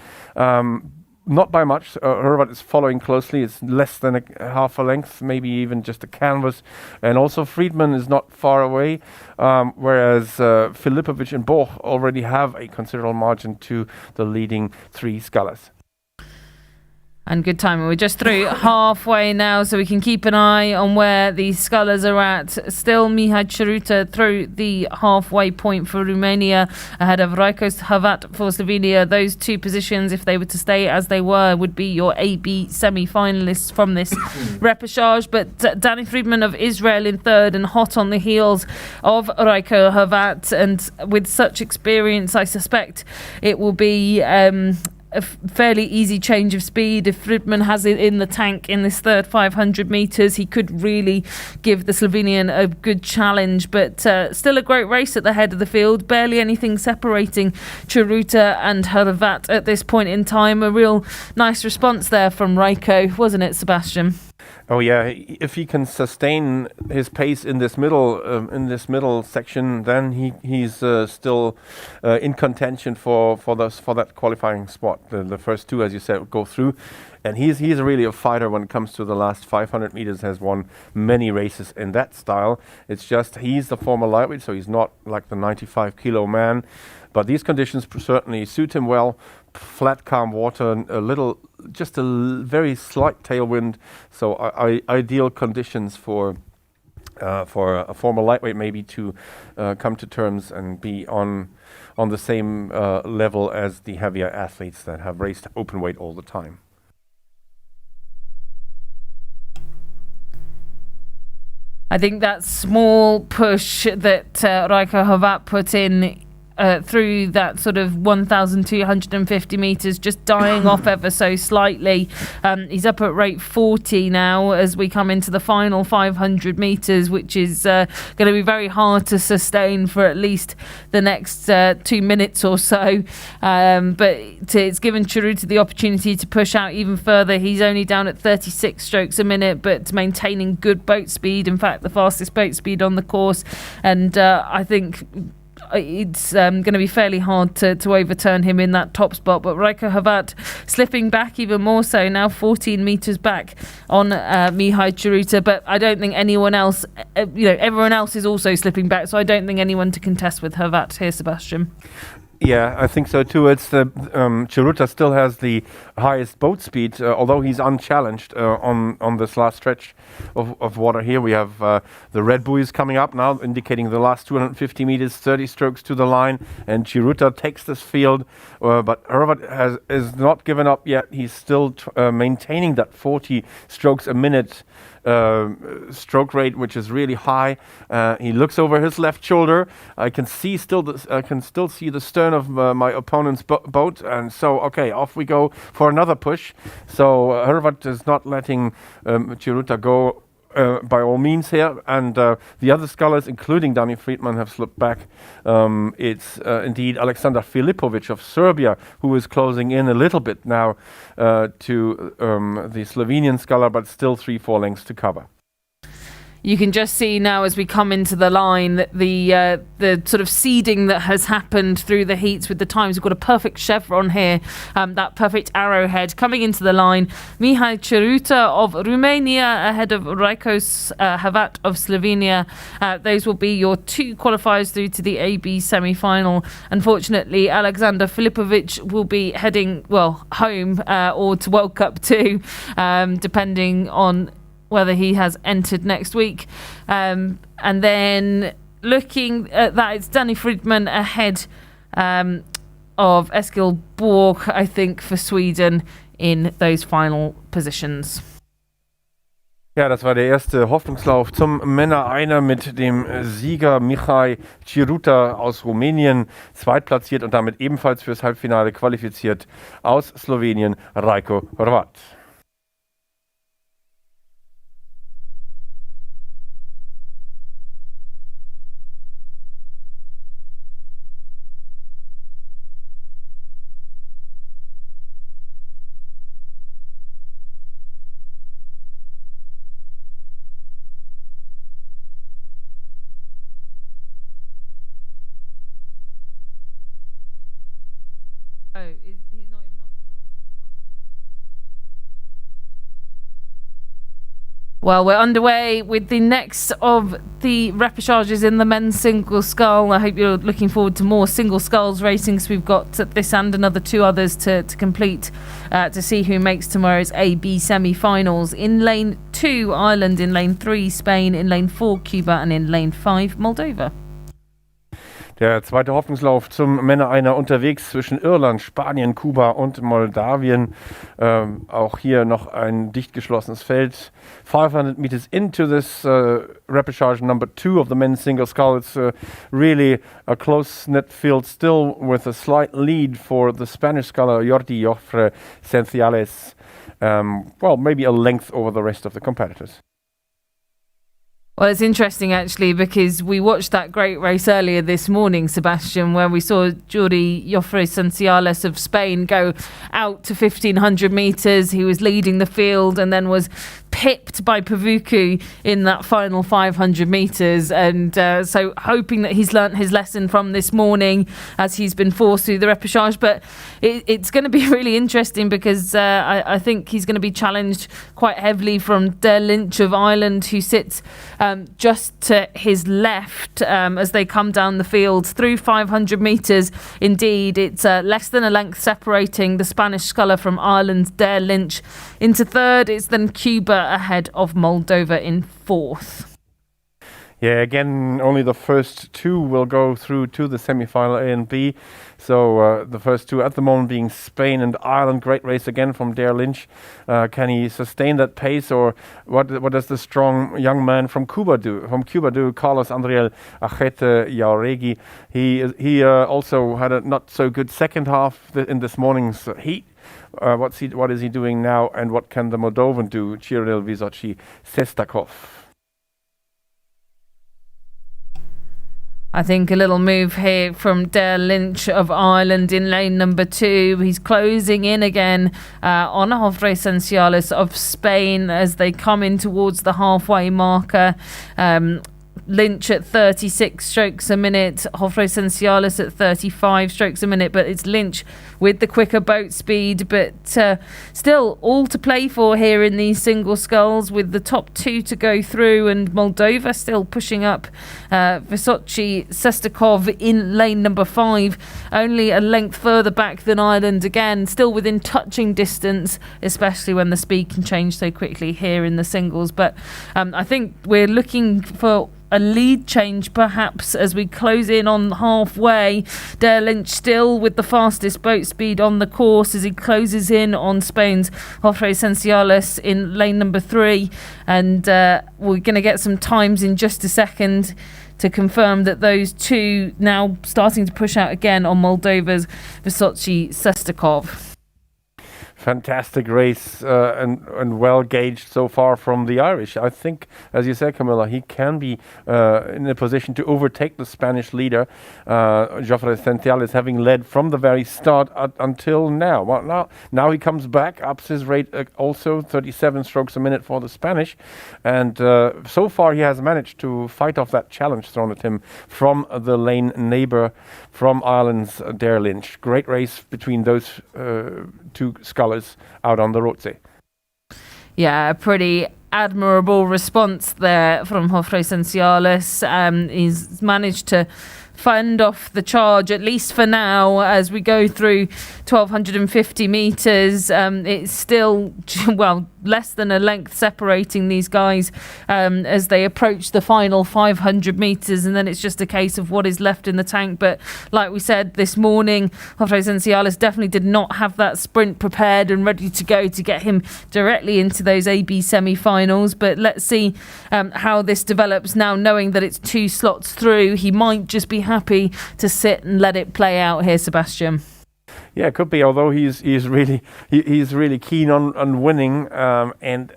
Speaker 2: not by much. Horvath is following closely. It's less than half a length, maybe even just a canvas. And also Friedman is not far away, whereas Filipovic and Boch already have a considerable margin to the leading three scullers.
Speaker 1: And good timing. We're just through halfway now, so we can keep an eye on where the scullers are at. Still, Mihai Ceruta through the halfway point for Romania, ahead of Raikos Havat for Slovenia. Those two positions, if they were to stay as they were, would be your AB semi-finalists from this repechage. But Danny Friedman of Israel in third, and hot on the heels of Raiko Havat. And with such experience, I suspect it will be a fairly easy change of speed. If Friedman has it in the tank in this third 500 metres, he could really give the Slovenian a good challenge. But still a great race at the head of the field. Barely anything separating Ceruta and Havat at this point in time. A real nice response there from Raiko, wasn't it, Sebastian?
Speaker 2: Oh yeah, if he can sustain his pace in this middle section, then he's still in contention for that qualifying spot. The first two, as you said, go through, and he's really a fighter when it comes to the last 500 meters. Has won many races in that style. It's just he's the former lightweight, so he's not like the 95 kilo man. But these conditions certainly suit him well. Flat, calm water, just a very slight tailwind. So ideal conditions for a former lightweight maybe to come to terms and be on the same level as the heavier athletes that have raced open weight all the time.
Speaker 1: I think that small push that Raiko Havat put in through that sort of 1,250 metres, just dying off ever so slightly. He's up at rate 40 now as we come into the final 500 metres, which is going to be very hard to sustain for at least the next 2 minutes or so. But it's given Ceruta the opportunity to push out even further. He's only down at 36 strokes a minute, but maintaining good boat speed. In fact, the fastest boat speed on the course. And I think it's going to be fairly hard to overturn him in that top spot. But Raiko Havat slipping back even more so, now 14 metres back on Mihai Ceruta. But I don't think anyone else, everyone else is also slipping back. So I don't think anyone to contest with Havat here, Sebastian.
Speaker 2: Yeah, I think so too. It's Ceruta still has the highest boat speed, although he's unchallenged on this last stretch of water here. We have the red buoys coming up now, indicating the last 250 meters, 30 strokes to the line, and Ceruta takes this field. But Horvath is not given up yet. He's still maintaining that 40 strokes a minute stroke rate, which is really high. He looks over his left shoulder. I can still see the stern of my opponent's boat, and so okay, off we go for another push. So Horvath is not letting Ceruta go by all means here, and the other scullers, including Dani Friedman, have slipped back. It's indeed Alexander Filipovic of Serbia who is closing in a little bit now to the Slovenian sculler, but still 3-4 lengths to cover.
Speaker 1: You can just see now as we come into the line that the sort of seeding that has happened through the heats with the times. We've got a perfect chevron here, that perfect arrowhead coming into the line. Mihai Ceruta of Romania ahead of Raikos Havat of Slovenia. Those will be your two qualifiers through to the AB semi-final. Unfortunately, Alexander Filipovic will be heading, home or to World Cup 2, depending on whether he has entered next week. And then looking at that, it's Danny Friedman ahead of Eskil Borg, I think, for Sweden in those final positions.
Speaker 2: Ja, das war der erste Hoffnungslauf zum Männer-Einer mit dem Sieger Mihai Ceruta aus Rumänien, zweitplatziert und damit ebenfalls fürs Halbfinale qualifiziert aus Slowenien, Raiko Horvath.
Speaker 1: Oh, he's not even on the draw. Well, we're underway with the next of the repechages in the men's single scull. I hope you're looking forward to more single sculls racing, because we've got this and another 2 others to complete to see who makes tomorrow's AB semi-finals. In lane 2, Ireland. In lane 3, Spain. In lane 4, Cuba. And in lane 5, Moldova.
Speaker 2: Der zweite Hoffnungslauf zum Männer-Einer unterwegs zwischen Irland, Spanien, Kuba und Moldawien. Auch hier noch ein dicht geschlossenes Feld. 500 meters into this repechage number 2 of the men's single scull. It's really a close-knit field still, with a slight lead for the Spanish sculler Jordi Jofre Senciales. Well, maybe a length over the rest of the competitors.
Speaker 1: Well, it's interesting actually, because we watched that great race earlier this morning, Sebastian, where we saw Jordi Jofre Senciales of Spain go out to 1,500 metres. He was leading the field and then was pipped by Pavuku in that final 500 metres. And so hoping that he's learnt his lesson from this morning as he's been forced through the repechage. But it's going to be really interesting, because I think he's going to be challenged quite heavily from Der Lynch of Ireland, who sits just to his left as they come down the field through 500 metres. Indeed, it's less than a length separating the Spanish sculler from Ireland's Der Lynch. Into third, it's then Cuba ahead of Moldova in fourth.
Speaker 2: Yeah, again, only the first 2 will go through to the semi-final, A and B. So the first 2 at the moment being Spain and Ireland. Great race again from Der Lynch. Can he sustain that pace, or what does the strong young man from Cuba do? Carlos Andriel Achete Jauregui. He also had a not so good second half in this morning's heat. What is he doing now, and what can the Moldovan do? Cyril Vysotsky Sestakov.
Speaker 1: I think a little move here from Der Lynch of Ireland in lane number 2. He's closing in again on Jofre Senciales of Spain as they come in towards the halfway marker. Lynch at 36 strokes a minute, Jofre Senciales at 35 strokes a minute, but it's Lynch with the quicker boat speed. But still all to play for here in these single sculls, with the top 2 to go through, and Moldova still pushing up. Vysotsky Sestakov in lane number 5, only a length further back than Ireland, again still within touching distance, especially when the speed can change so quickly here in the singles. But I think we're looking for a lead change perhaps as we close in on halfway. Der Lynch still with the fastest boat speed on the course as he closes in on Spain's Jofre Senciales in lane number 3, and we're going to get some times in just a second to confirm that those 2 now starting to push out again on Moldova's Vysotsky Sestakov.
Speaker 2: Fantastic race and well gauged so far from the Irish. I think, as you said, Camilla, he can be in a position to overtake the Spanish leader, Jofre Senciales, having led from the very start until now. Well, now he comes back, ups his rate also, 37 strokes a minute for the Spanish. And so far he has managed to fight off that challenge thrown at him from the lane neighbour from Ireland's Der Lynch. Great race between those 2 scullers out on the Rotsee.
Speaker 1: Yeah, a pretty admirable response there from Jofre Senciales. He's managed to fend off the charge, at least for now, as we go through 1,250 metres. It's still, well, less than a length separating these guys as they approach the final 500 metres, and then it's just a case of what is left in the tank. But like we said this morning, Jofre Senciales definitely did not have that sprint prepared and ready to go to get him directly into those AB semi-finals. But let's see how this develops now, knowing that it's 2 slots through. He might just be happy to sit and let it play out here, Sebastian.
Speaker 2: Yeah, it could be. Although he's really keen on winning, and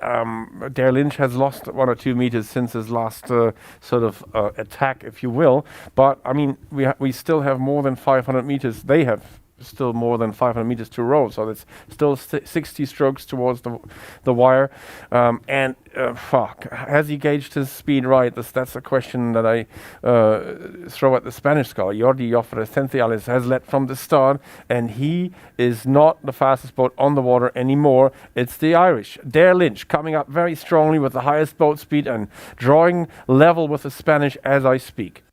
Speaker 2: Der Lynch has lost 1 or 2 meters since his last sort of attack, if you will. But I mean, we still have more than 500 meters. They have still more than 500 meters to row, so that's still 60 strokes towards the wire. Has he gauged his speed right? That's a question that I throw at the Spanish scull. Jordi Llofre has led from the start, and he is not the fastest boat on the water anymore. It's the Irish. Dare Lynch coming up very strongly with the highest boat speed and drawing level with the Spanish as I speak.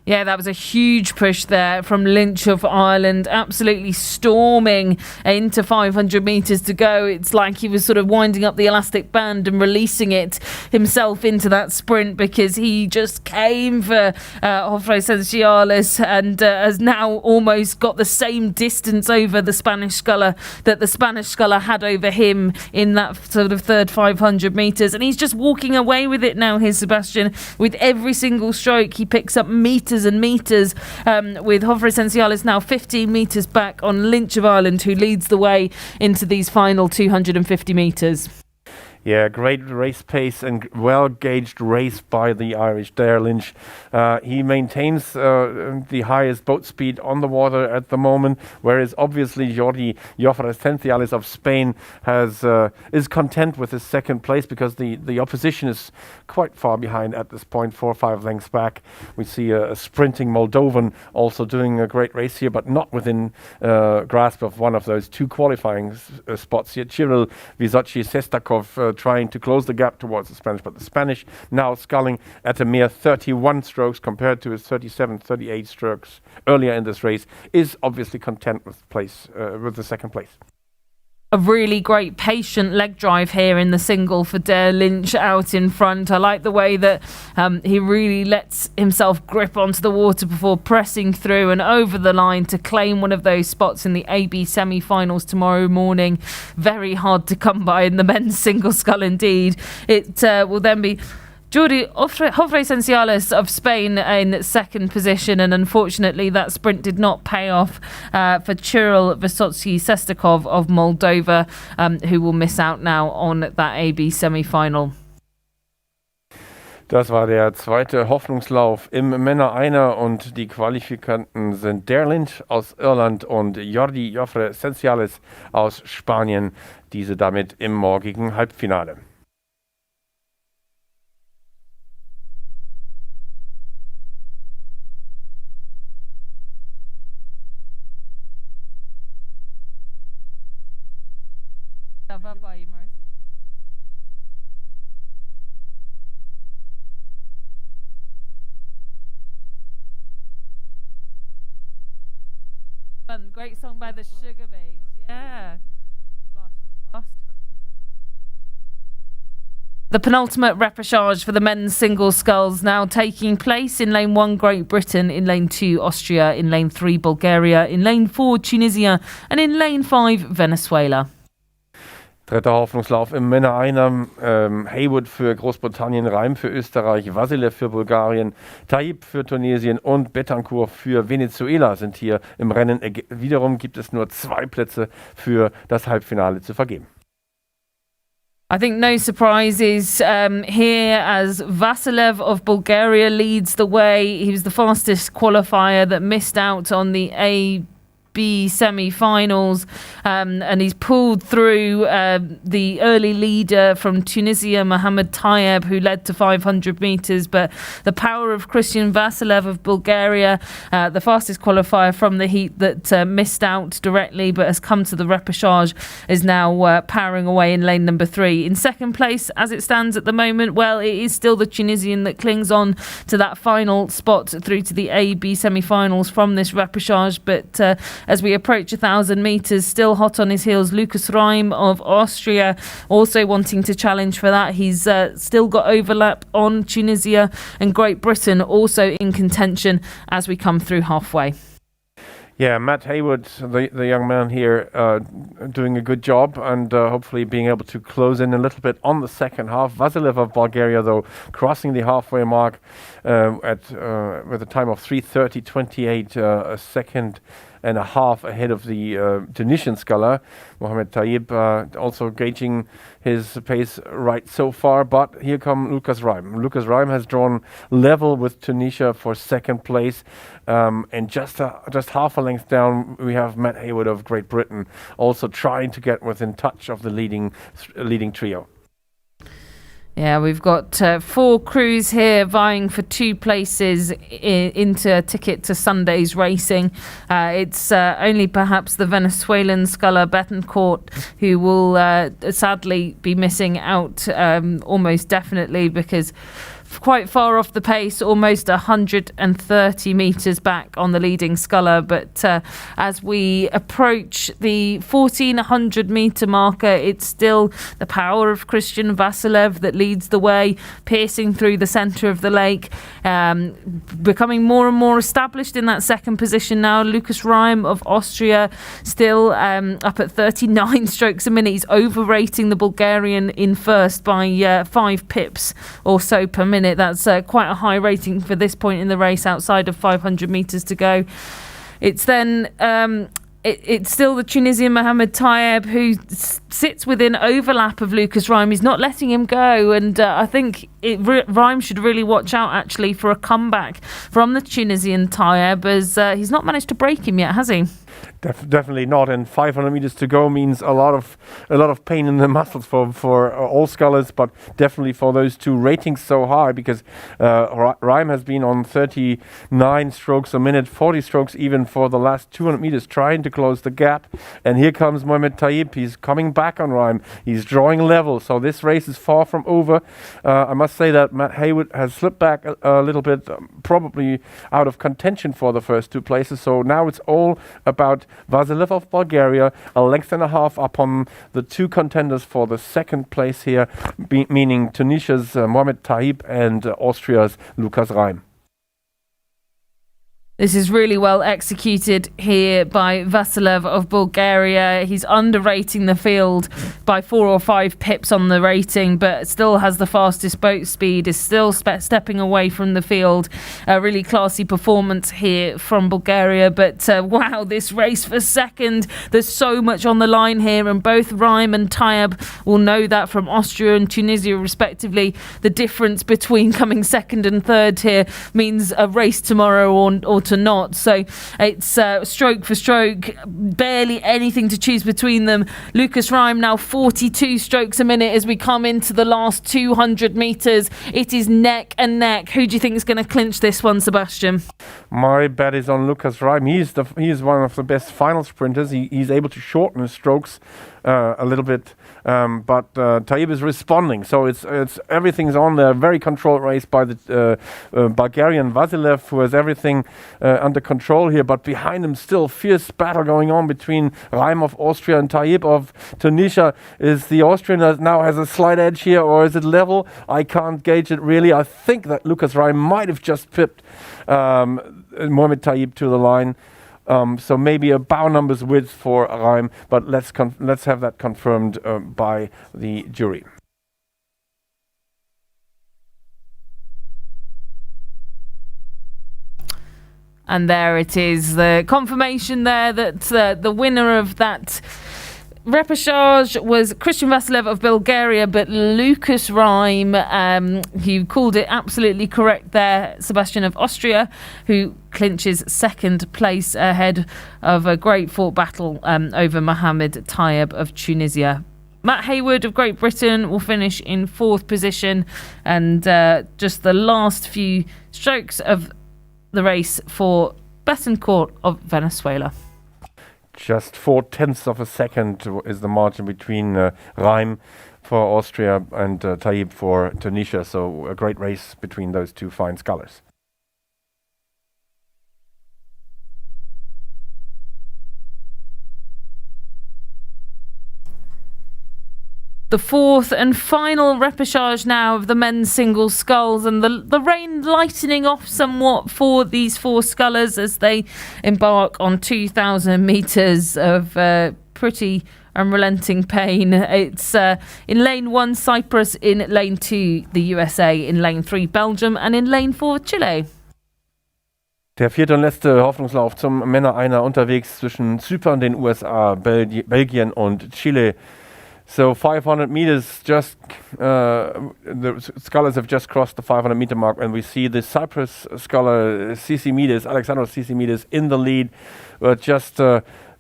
Speaker 1: Yeah, that was a huge push there from Lynch of Ireland, absolutely storming into 500 metres to go. It's like he was sort of winding up the elastic band and releasing it himself into that sprint, because he just came for Jofre Esenciales and has now almost got the same distance over the Spanish sculler that the Spanish sculler had over him in that sort of third 500 metres. And he's just walking away with it now, here's Sebastian. With every single stroke, he picks up metres and metres, with Jofre Esenciales now 15 metres back on Lynch of Ireland, who leads the way into these final 250 metres.
Speaker 2: Yeah, great race pace and well-gauged race by the Irish Dare Lynch. He maintains the highest boat speed on the water at the moment, whereas obviously Jordi Llofre Esenciales of Spain is content with his second place, because the opposition is quite far behind at this point, 4 or 5 lengths back. We see a sprinting Moldovan also doing a great race here, but not within grasp of one of those 2 qualifying spots here. Cyril Vysotsky Sestakov trying to close the gap towards the Spanish, but the Spanish now sculling at a mere 31 strokes compared to his 37, 38 strokes earlier in this race, is obviously content with the second place.
Speaker 1: A really great patient leg drive here in the single for Dare Lynch out in front. I like the way that he really lets himself grip onto the water before pressing through and over the line to claim one of those spots in the AB semi-finals tomorrow morning. Very hard to come by in the men's single scull indeed. It will then be Jordi Jofre Esenciales of Spain in second position, and unfortunately that sprint did not pay off for Cyril Vysotsky Sestakov of Moldova, who will miss out now on that AB semi-final.
Speaker 2: Das war der zweite Hoffnungslauf im Männer-Einer, und die Qualifikanten sind Dare Lynch aus Irland und Jordi Jofre Esenciales aus Spanien, diese damit im morgigen Halbfinale.
Speaker 1: Great song by the Sugar Babes. Yeah. The penultimate repechage for the men's single sculls now taking place in lane 1 Great Britain, in lane 2 Austria, in lane 3 Bulgaria, in lane 4 Tunisia and in lane 5 Venezuela.
Speaker 2: Dritter Hoffnungslauf im Männer-Einer. Haywood für Großbritannien, Reim für Österreich, Vasilev für Bulgarien, Taib für Tunesien und Betancourt für Venezuela sind hier im Rennen. Wiederum gibt es nur 2 Plätze für das Halbfinale zu vergeben.
Speaker 1: I think no surprises here, as Vasilev of Bulgaria leads the way. He was the fastest qualifier that missed out on the B semi-finals, and he's pulled through the early leader from Tunisia, Mohamed Tayeb, who led to 500 metres. But the power of Christian Vasilev of Bulgaria, the fastest qualifier from the heat that missed out directly but has come to the repechage, is now powering away in lane number 3. In second place, as it stands at the moment, well, it is still the Tunisian that clings on to that final spot through to the A-B semi-finals from this repechage. But as we approach 1,000 metres, still hot on his heels, Lucas Reim of Austria, also wanting to challenge for that. He's still got overlap on Tunisia, and Great Britain also in contention as we come through halfway.
Speaker 2: Yeah, Matt Haywood, the young man here, doing a good job, and hopefully being able to close in a little bit on the second half. Vasilev of Bulgaria, though, crossing the halfway mark with a time of 3:30.28, a second and a half ahead of the Tunisian sculler. Mohamed Taib also gauging his pace right so far, but here comes Lucas Reim. Lucas Reim has drawn level with Tunisia for second place, and just half a length down we have Matt Hayward of Great Britain also trying to get within touch of the leading trio.
Speaker 1: Yeah, we've got 4 crews here vying for 2 places into a ticket to Sunday's racing. It's only perhaps the Venezuelan sculler Betancourt who will sadly be missing out almost definitely, because quite far off the pace, almost 130 metres back on the leading sculler. But as we approach the 1400 metre marker, it's still the power of Christian Vasilev that leads the way, piercing through the centre of the lake, becoming more and more established in that second position now. Lucas Reim of Austria still up at 39 strokes a minute. He's overrating the Bulgarian in first by 5 pips or so per minute. That's quite a high rating for this point in the race, outside of 500 metres to go. It's then it's still the Tunisian Mohamed Taeb who sits within overlap of Lucas Reim. He's not letting him go, and I think Reim should really watch out actually for a comeback from the Tunisian Taeb, as he's not managed to break him yet, has he?
Speaker 2: Definitely not, and 500 meters to go means a lot of pain in the muscles for all scullers, but definitely for those two. Ratings so high because Reim has been on 39 strokes a minute, 40 strokes even for the last 200 meters, trying to close the gap. And here comes Mohamed Taib. He's coming back on Reim. He's drawing level, so this race is far from over. I must say that Matt Hayward has slipped back a little bit, probably out of contention for the first 2 places. So now it's all about Vasilev of Bulgaria, a length and a half up on the 2 contenders for the second place here, meaning Tunisia's Mohamed Taib and Austria's Lucas Reim.
Speaker 1: This is really well executed here by Vasilev of Bulgaria. He's underrating the field by 4 or 5 pips on the rating, but still has the fastest boat speed, is still stepping away from the field. A really classy performance here from Bulgaria. But wow, this race for second. There's so much on the line here, and both Reim and Taib will know that from Austria and Tunisia respectively. The difference between coming second and third here means a race tomorrow or to not. So it's stroke for stroke, barely anything to choose between them. Lucas Reim now 42 strokes a minute as we come into the last 200 metres. It is neck and neck. Who do you think is going to clinch this one, Sebastian?
Speaker 2: My bet is on Lucas Reim. He is one of the best final sprinters. He's able to shorten his strokes a little bit, but Taib is responding, so it's everything's on there. Very controlled race by the Bulgarian Vasilev, who has everything under control here, but behind him still fierce battle going on between Reim of Austria and Taib of Tunisia. Is the Austrian now has a slight edge here, or is it level? I can't gauge it really. I think that Lucas Reim might have just pipped Mohamed Taib to the line. So maybe a bow numbers width for Reim, but let's have that confirmed by the jury.
Speaker 1: And there it is, the confirmation there that the winner of that repechage was Christian Vasilev of Bulgaria, but Lucas Reim, who called it absolutely correct there, Sebastian of Austria, who clinches second place ahead of a great fought battle over Mohamed Taib of Tunisia. Matt Hayward of Great Britain will finish in 4th position, and just the last few strokes of the race for Betancourt of Venezuela.
Speaker 2: Just 0.4 of a second is the margin between Reim for Austria and Taib for Tunisia. So a great race between those two fine scullers.
Speaker 1: The 4th and final repechage now of the men's singles sculls, and the rain lightening off somewhat for these 4 scullers as they embark on 2,000 metres of pretty unrelenting pain. It's in lane 1 Cyprus, in lane 2 the USA, in lane 3 Belgium, and in lane 4 Chile.
Speaker 2: Der vierte und letzte Hoffnungslauf zum Männer-Einer unterwegs zwischen Zypern, den USA, Belgien und Chile. So 500 meters, just the scullers have just crossed the 500 meter mark, and we see the Cyprus sculler Alexandros Sisimides in the lead, just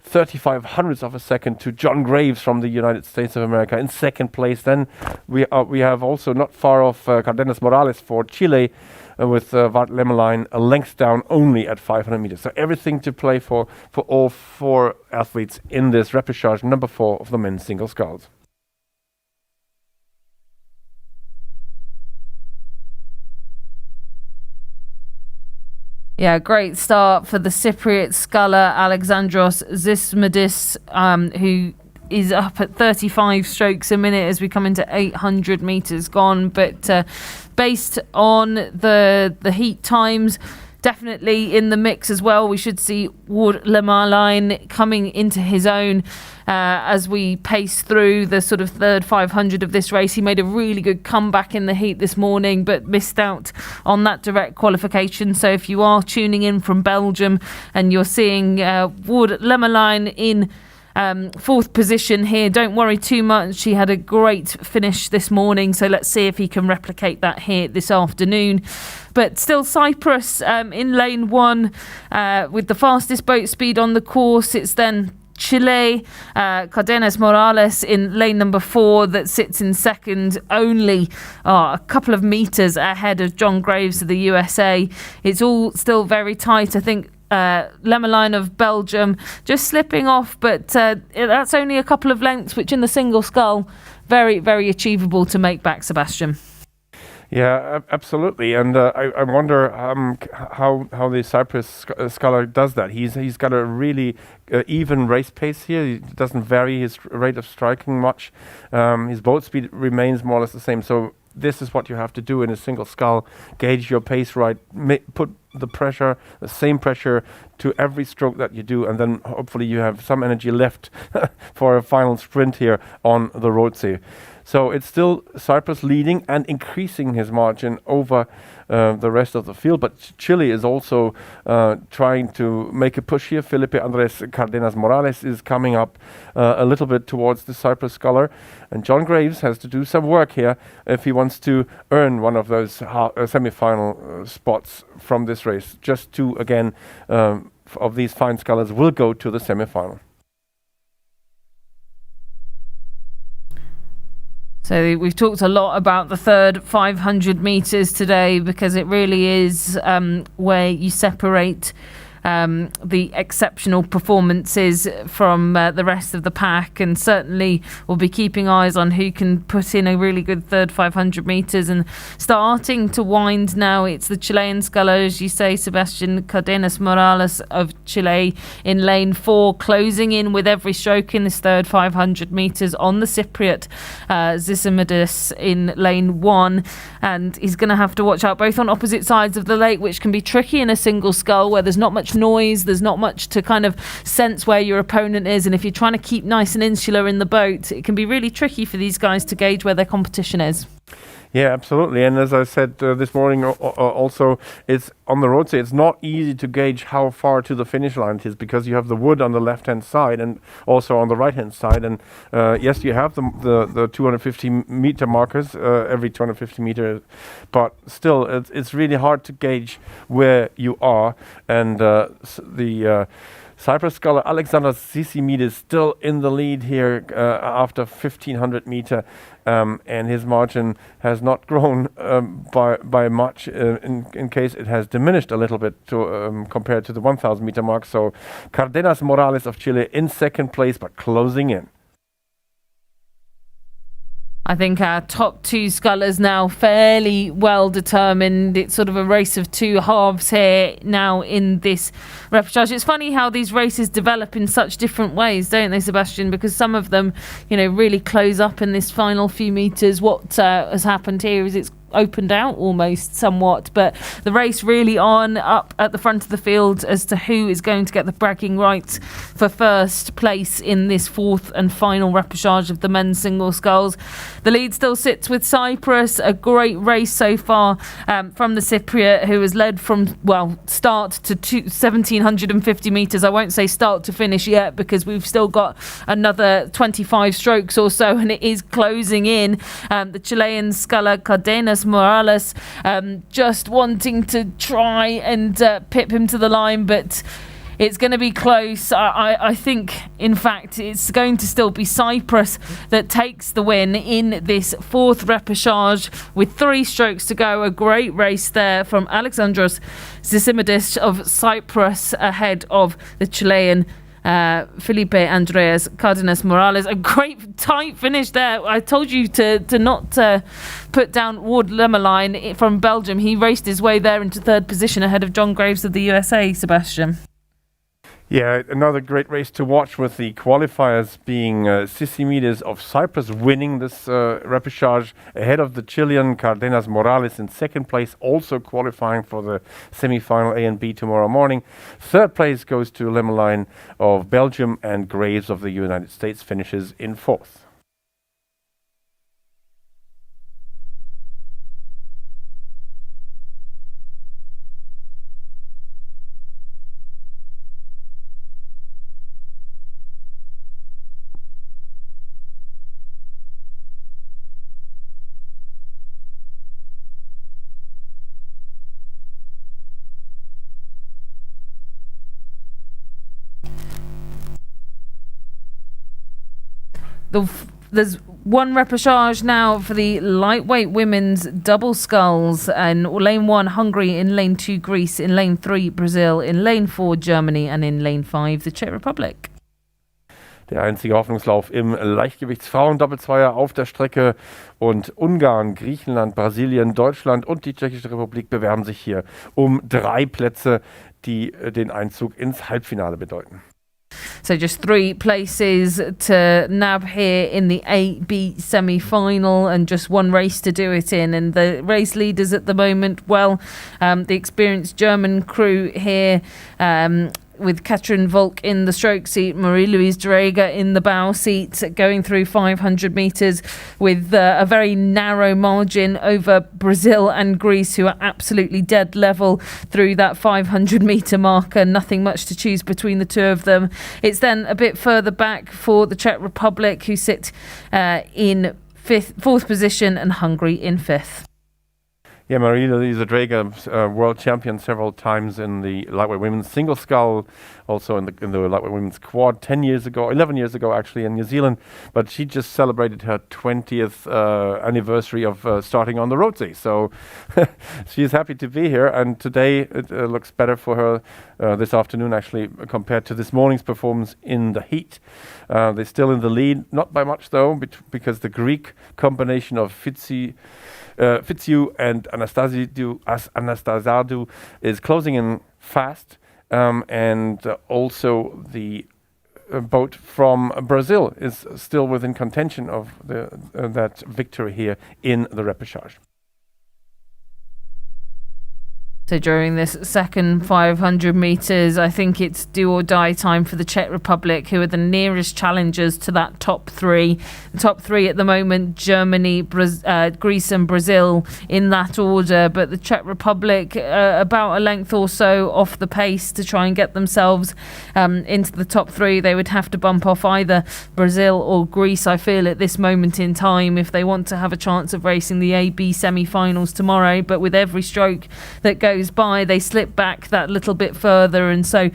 Speaker 2: 35 hundredths of a second to John Graves from the United States of America in second place. Then we have also not far off Cardenas Morales for Chile, with Wout Lemmerlein a length down only at 500 meters. So everything to play for all four athletes in this repechage number 4 of the men's single sculls.
Speaker 1: Yeah, great start for the Cypriot sculler Alexandros Sisimides, who is up at 35 strokes a minute as we come into 800 metres gone. But based on the heat times, definitely in the mix as well. We should see Wout Lemmerlein coming into his own as we pace through the sort of third 500 of this race. He made a really good comeback in the heat this morning, but missed out on that direct qualification. So if you are tuning in from Belgium and you're seeing Wout Lemmerlein in fourth position here, don't worry too much. He had a great finish this morning, so let's see if he can replicate that here this afternoon. But still Cyprus in lane 1 with the fastest boat speed on the course. It's then Chile, Cardenas Morales in lane number 4 that sits in second, only a couple of metres ahead of John Graves of the USA. It's all still very tight. I think Lemmerlein of Belgium just slipping off, but that's only a couple of lengths, which in the single scull, very, very achievable to make back, Sebastian.
Speaker 2: Yeah, absolutely, and I wonder how the Cyprus sculler does that. He's got a really even race pace here. He doesn't vary his rate of striking much. His boat speed remains more or less the same. So this is what you have to do in a single scull: gauge your pace right, put the same pressure to every stroke that you do, and then hopefully you have some energy left for a final sprint here on the Roadsee. So it's still Cyprus leading and increasing his margin over the rest of the field. But Chile is also trying to make a push here. Felipe Andres Cardenas Morales is coming up a little bit towards the Cyprus sculler. And John Graves has to do some work here if he wants to earn one of those semi-final spots from this race. Just 2, again, of these fine scullers will go to the semi-final.
Speaker 1: So we've talked a lot about the third 500 metres today, because it really is where you separate the exceptional performances from the rest of the pack, and certainly we'll be keeping eyes on who can put in a really good third 500 metres. And starting to wind now, it's the Chilean sculler, as you say, Sebastian, Cardenas Morales of Chile in lane 4, closing in with every stroke in this third 500 metres on the Cypriot Sisimides in lane 1, and he's going to have to watch out both on opposite sides of the lake, which can be tricky in a single scull where there's not much noise, there's not much to kind of sense where your opponent is, and if you're trying to keep nice and insular in the boat, it can be really tricky for these guys to gauge where their competition is.
Speaker 2: Yeah, absolutely. And as I said this morning, also, it's on the Roadsee. It's not easy to gauge how far to the finish line it is, because you have the wood on the left-hand side and also on the right-hand side. And yes, you have the 250 meter markers every 250 meters, but still, it's really hard to gauge where you are. And the Cyprus sculler Alexandros Sisimides still in the lead here after 1500 meter, and his margin has not grown by much. In case it has diminished a little bit to compared to the 1000 meter mark. So Cardenas Morales of Chile in second place, but closing in.
Speaker 1: I think our top 2 scullers now fairly well determined. It's sort of a race of 2 halves here now in this repechage. It's funny how these races develop in such different ways, don't they, Sebastian? Because some of them, really close up in this final few metres. What has happened here is it's opened out almost somewhat, but the race really on up at the front of the field as to who is going to get the bragging rights for first place in this fourth and final repechage of the men's single sculls. The lead still sits with Cyprus. A great race so far from the Cypriot, who has led from start to 1750 metres. I won't say start to finish yet because we've still got another 25 strokes or so, and it is closing in. The Chilean sculler Cardenas Morales just wanting to try and pip him to the line, but it's going to be close. I think, in fact, it's going to still be Cyprus that takes the win in this fourth repechage with 3 strokes to go. A great race there from Alexandros Zisimidis of Cyprus ahead of the Chilean Felipe Andreas Cardenas Morales. A great tight finish there. I told you to not put down Ward Lemmerline from Belgium. He raced his way there into third position ahead of John Graves of the USA, Sebastian.
Speaker 2: Yeah, another great race to watch with the qualifiers being Zisimidis of Cyprus winning this repechage ahead of the Chilean Cardenas Morales in second place, also qualifying for the semi-final A and B tomorrow morning. Third place goes to Lemmerline of Belgium, and Graves of the United States finishes in fourth.
Speaker 1: There's one repechage now for the lightweight women's double sculls. In lane 1, Hungary. In lane 2, Greece. In lane 3, Brazil. In lane 4, Germany. And in lane 5, the Czech Republic.
Speaker 2: Der einzige Hoffnungslauf im Leichtgewichtsfrauen-Doppelzweier auf der Strecke. Und Ungarn, Griechenland, Brasilien, Deutschland und die Tschechische Republik bewerben sich hier um 3 Plätze, die den Einzug ins Halbfinale bedeuten.
Speaker 1: So just 3 places to nab here in the A-B semi-final, and just 1 race to do it in. And the race leaders at the moment, the experienced German crew here, with Katrin Volk in the stroke seat, Marie-Louise Dreger in the bow seat, going through 500 metres with a very narrow margin over Brazil and Greece, who are absolutely dead level through that 500 metre marker. Nothing much to choose between the two of them. It's then a bit further back for the Czech Republic, who sit in fourth position, and Hungary in 5th.
Speaker 2: Yeah, Marie-Louise Dreger, world champion several times in the lightweight women's single scull, also in the lightweight women's quad 11 years ago actually in New Zealand. But she just celebrated her 20th anniversary of starting on the Roadsea. So she's happy to be here, and today it looks better for her this afternoon actually compared to this morning's performance in the heat. They're still in the lead, not by much though, because the Greek combination of Fitsiou and Anastasiadou is closing in fast, and also the boat from Brazil is still within contention of that victory here in the repechage.
Speaker 1: So during this second 500 metres, I think it's do or die time for the Czech Republic, who are the nearest challengers to that top 3. The top 3 at the moment, Germany, Greece and Brazil in that order. But the Czech Republic, about a length or so off the pace to try and get themselves into the top 3. They would have to bump off either Brazil or Greece, I feel, at this moment in time, if they want to have a chance of racing the A-B semi-finals tomorrow. But with every stroke that goes by, they slip back that little bit further, and so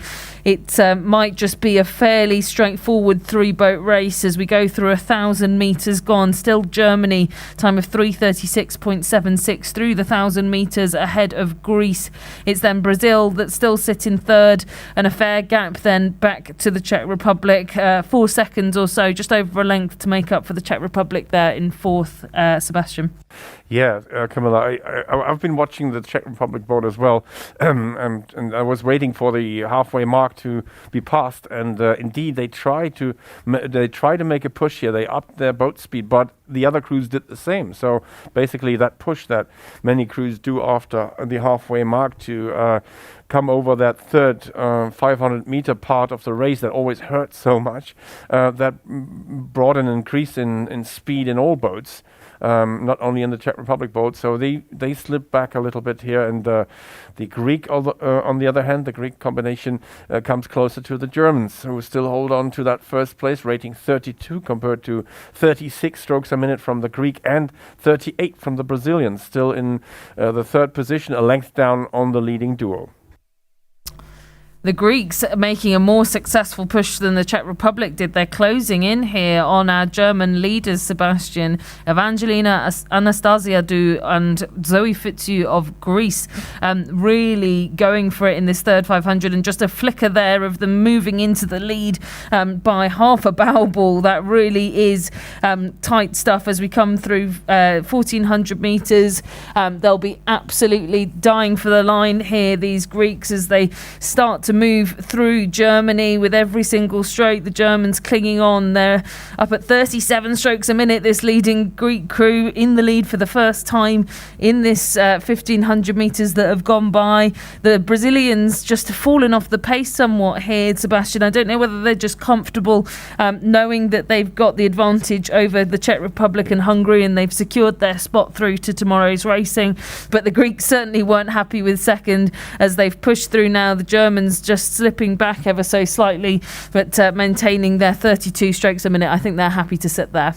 Speaker 1: it might just be a fairly straightforward 3-boat race as we go through 1,000 metres gone. Still Germany, time of 3:36.76 through the 1,000 metres ahead of Greece. It's then Brazil that still sit in 3rd, and a fair gap then back to the Czech Republic, 4 seconds or so, just over a length to make up for the Czech Republic there in 4th. Sebastian.
Speaker 2: Yeah, Camilla, I've been watching the Czech Republic boat as well, and I was waiting for the halfway mark to be passed, and indeed they try to make a push here. They upped their boat speed, but the other crews did the same. So basically that push that many crews do after the halfway mark to come over that third 500-meter part of the race that always hurts so much, that brought an increase in speed in all boats, not only in the Czech Republic boat. So they slipped back a little bit here, and the Greek, on the other hand, the Greek combination comes closer to the Germans, who still hold on to that first place, rating 32 compared to 36 strokes a minute from the Greek and 38 from the Brazilians, still in the third position, a length down on the leading duo.
Speaker 1: The Greeks are making a more successful push than the Czech Republic did. They're closing in here on our German leaders, Sebastian. Evangelina Anastasiadou and Zoe Fitzhugh of Greece really going for it in this third 500, and just a flicker there of them moving into the lead by half a bow ball. That really is tight stuff as we come through 1,400 metres. They'll be absolutely dying for the line here, these Greeks, as they start to move through Germany with every single stroke. The Germans clinging on. They're up at 37 strokes a minute, this leading Greek crew, in the lead for the first time in this 1,500 metres that have gone by. The Brazilians just have fallen off the pace somewhat here, Sebastian. I don't know whether they're just comfortable knowing that they've got the advantage over the Czech Republic and Hungary, and they've secured their spot through to tomorrow's racing. But the Greeks certainly weren't happy with second as they've pushed through now. The Germans just slipping back ever so slightly, but maintaining their 32 strokes a minute. I think they're happy to sit there.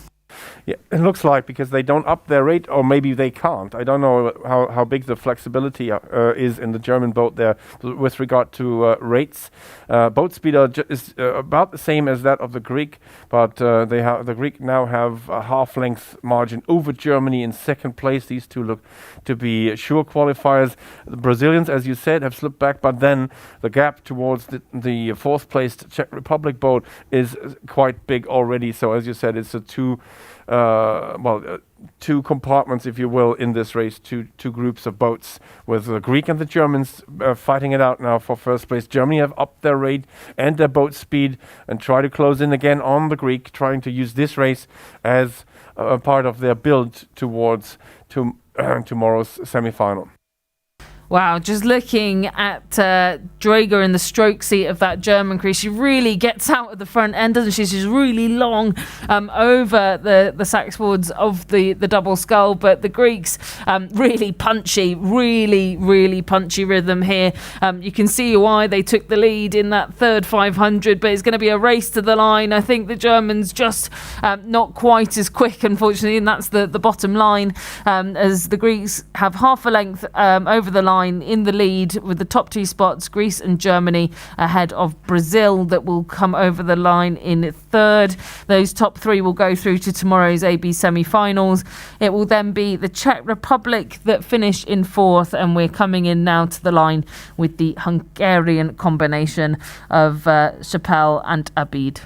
Speaker 2: Yeah, it looks like, because they don't up their rate, or maybe they can't. I don't know how big the flexibility is in the German boat there with regard to rates. Boat speed is about the same as that of the Greek, but the Greek now have a half-length margin over Germany in second place. These two look to be sure qualifiers. The Brazilians, as you said, have slipped back, but then the gap towards the fourth-placed Czech Republic boat is quite big already. So, as you said, it's a two compartments, if you will, in this race, two groups of boats, with the Greek and the Germans fighting it out now for first place. Germany have upped their rate and their boat speed and try to close in again on the Greek, trying to use this race as a part of their build towards tomorrow's semi-final.
Speaker 1: Wow, just looking at Draeger in the stroke seat of that German crew, she really gets out at the front end, doesn't she? She's really long over the saxboards of the double scull, but the Greeks really punchy, really punchy rhythm here. You can see why they took the lead in that third 500, but it's going to be a race to the line. I think the Germans just not quite as quick, unfortunately, and that's the bottom line, as the Greeks have half a length over the line in the lead, with the top two spots, Greece and Germany, ahead of Brazil, that will come over the line in third. Those top three will go through to tomorrow's AB semi-finals. It will then be the Czech Republic that finish in fourth, and we're coming in now to the line with the Hungarian combination of Chappell and Abid.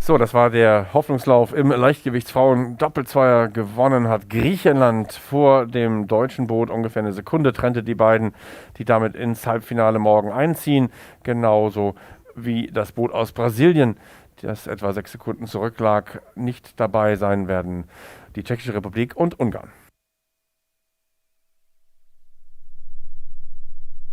Speaker 2: So, das war der Hoffnungslauf im Leichtgewichtsfrauen-Doppelzweier. Gewonnen hat Griechenland vor dem deutschen Boot. Ungefähr eine Sekunde trennte die beiden, die damit ins Halbfinale morgen einziehen. Genauso wie das Boot aus Brasilien, das etwa 6 Sekunden zurücklag. Nicht dabei sein werden die Tschechische Republik und Ungarn.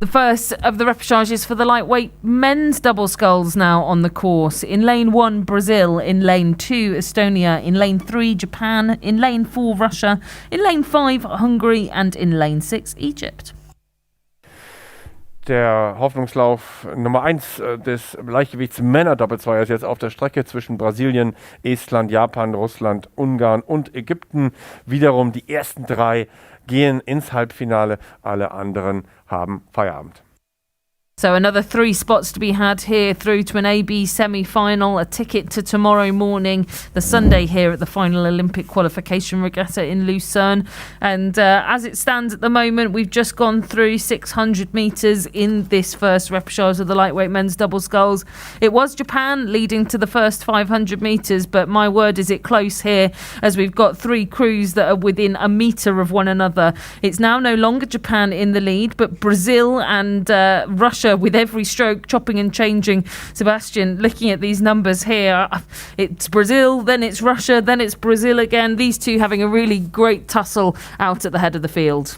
Speaker 1: The first of the repechages for the lightweight men's double sculls now on the course. In lane 1, Brazil. In lane 2, Estonia. In lane 3, Japan. In lane 4, Russia. In lane 5, Hungary. And in lane 6, Egypt.
Speaker 2: Der Hoffnungslauf Nummer 1 des Leichtgewichts-Männer-Doppelzweiers jetzt auf der Strecke zwischen Brasilien, Estland, Japan, Russland, Ungarn und Ägypten. Wiederum die ersten 3 gehen ins Halbfinale, alle anderen haben Feierabend.
Speaker 1: So another 3 spots to be had here through to an AB semi-final, a ticket to tomorrow morning, the Sunday here at the final Olympic Qualification Regatta in Lucerne. And as it stands at the moment, we've just gone through 600 metres in this first repechage of the lightweight men's double sculls. It was Japan leading to the first 500 metres, but my word is it close here as we've got 3 crews that are within a metre of one another. It's now no longer Japan in the lead, but Brazil and Russia with every stroke chopping and changing. Sebastian, looking at these numbers here, it's Brazil, then it's Russia, then it's Brazil again. These two having a really great tussle out at the head of the field.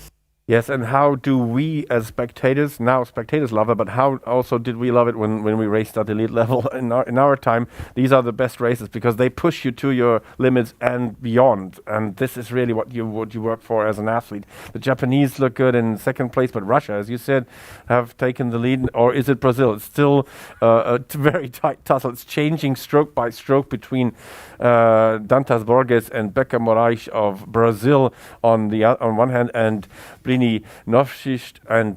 Speaker 2: Yes, and how do we as spectators, now spectators love it, but how also did we love it when we raced at elite level in our time? These are the best races because they push you to your limits and beyond. And this is really what you work for as an athlete. The Japanese look good in second place, but Russia, as you said, have taken the lead. Or is it Brazil? It's still a very tight tussle. It's changing stroke by stroke between Dantas Borges and Beca Moraes of Brazil on one hand, and Brini Novšist and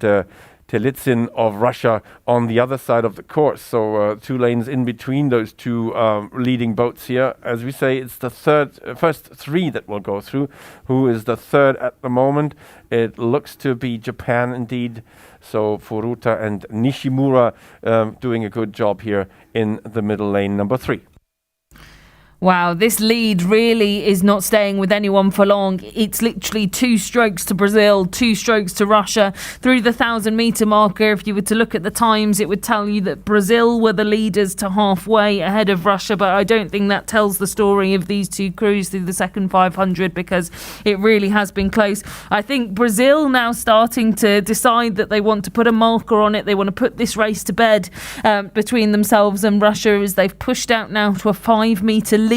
Speaker 2: Telitsin of Russia on the other side of the course. So 2 lanes in between those 2 leading boats here. As we say, it's the first 3 that will go through. Who is the third at the moment? It looks to be Japan indeed. So Furuta and Nishimura doing a good job here in the middle lane, number 3.
Speaker 1: Wow, this lead really is not staying with anyone for long. It's literally 2 strokes to Brazil, 2 strokes to Russia. Through the 1,000-metre marker, if you were to look at the times, it would tell you that Brazil were the leaders to halfway ahead of Russia. But I don't think that tells the story of these 2 crews through the second 500 because it really has been close. I think Brazil now starting to decide that they want to put a marker on it. They want to put this race to bed between themselves and Russia as they've pushed out now to a 5-metre lead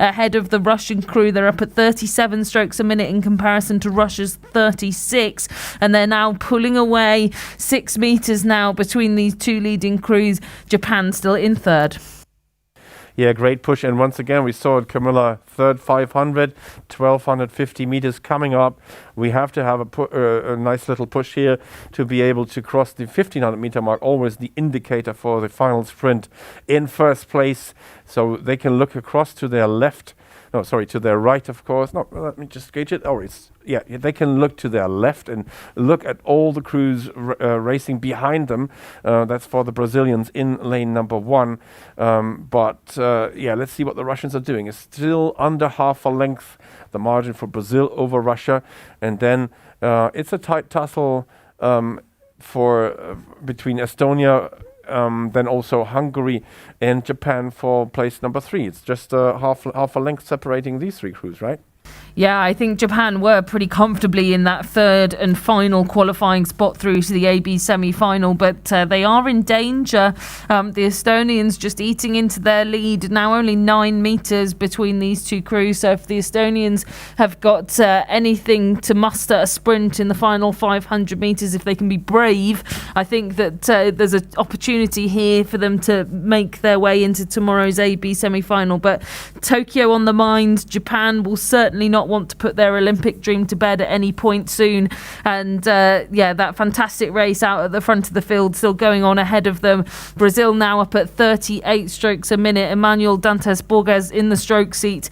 Speaker 1: ahead of the Russian crew. They're up at 37 strokes a minute in comparison to Russia's 36, and they're now pulling away 6 metres now between these 2 leading crews. Japan still in third.
Speaker 2: Yeah, great push. And once again, we saw it, Camilla, third 500, 1,250 meters coming up. We have to have a nice little push here to be able to cross the 1,500 meter mark, always the indicator for the final sprint in first place. So they can look across to their left. No, sorry, to their right, of course. No, let me just gauge it. Oh, they can look to their left and look at all the crews racing behind them. That's for the Brazilians in lane number 1. Let's see what the Russians are doing. It's still under half a length, the margin for Brazil over Russia. And then it's a tight tussle between Estonia, then also Hungary and Japan for place number 3. It's just half a length separating these 3 crews, right?
Speaker 1: Yeah, I think Japan were pretty comfortably in that third and final qualifying spot through to the AB semi-final, but they are in danger. The Estonians just eating into their lead. Now only 9 metres between these 2 crews. So if the Estonians have got anything to muster a sprint in the final 500 metres, if they can be brave, I think that there's an opportunity here for them to make their way into tomorrow's AB semi-final. But Tokyo on the mind. Japan will certainly not want to put their Olympic dream to bed at any point soon. And that fantastic race out at the front of the field still going on ahead of them. Brazil now up at 38 strokes a minute. Emmanuel Dantas Borges in the stroke seat,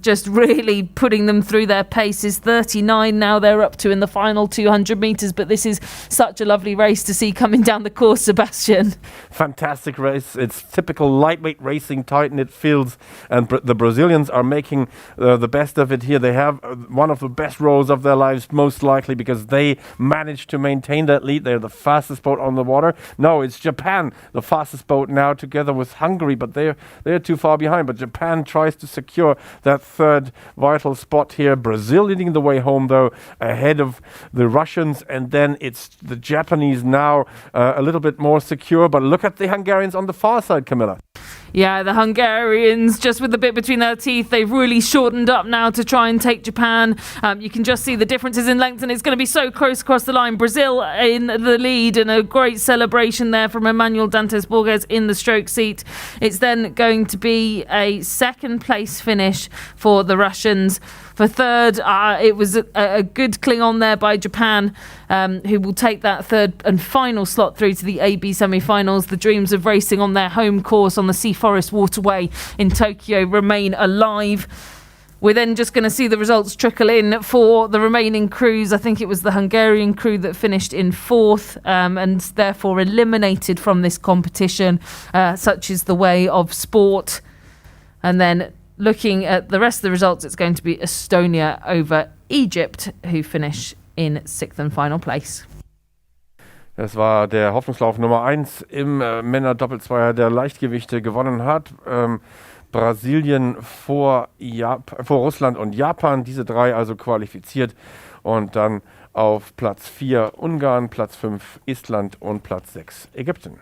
Speaker 1: just really putting them through their paces. 39 now they're up to in the final 200 metres. But this is such a lovely race to see coming down the course, Sebastian.
Speaker 2: Fantastic race. It's typical lightweight racing, tight-knit fields, and the Brazilians are making the best of it here. They have one of the best rows of their lives, most likely, because they managed to maintain that lead. They're the fastest boat on the water. No, it's Japan, the fastest boat now, together with Hungary, but they're too far behind. But Japan tries to secure that third vital spot here. Brazil leading the way home, though, ahead of the Russians, and then it's the Japanese now a little bit more secure. But look at the Hungarians on the far side, Camilla.
Speaker 1: Yeah, the Hungarians, just with the bit between their teeth, they've really shortened up now to try and take Japan. You can just see the differences in length, and it's going to be so close across the line. Brazil in the lead, and a great celebration there from Emmanuel Dantas Borges in the stroke seat. It's then going to be a second place finish for the Russians. For third, it was a good cling on there by Japan, who will take that third and final slot through to the AB semi-finals. The dreams of racing on their home course on the Sea Forest Waterway in Tokyo remain alive. We're then just going to see the results trickle in for the remaining crews. I think it was the Hungarian crew that finished in fourth and therefore eliminated from this competition. Such is the way of sport. And then looking at the rest of the results, it's going to be Estonia over Egypt, who finish in sixth and final place.
Speaker 2: Das war der Hoffnungslauf Nummer 1 im Männer-Doppelzweier der Leichtgewichte. Gewonnen hat Brasilien vor Russland und Japan. Diese 3 also qualifiziert. Und dann auf Platz 4 Ungarn, Platz 5 Estland und Platz 6 Ägypten.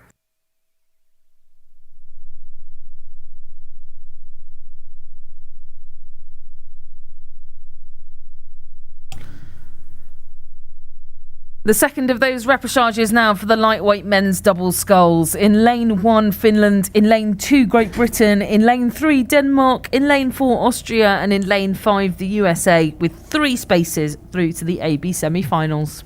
Speaker 1: The second of those repechages now for the lightweight men's double sculls. In lane 1, Finland. In lane 2, Great Britain. In lane 3, Denmark. In lane 4, Austria. And in lane 5, the USA, with 3 spaces through to the AB semi-finals.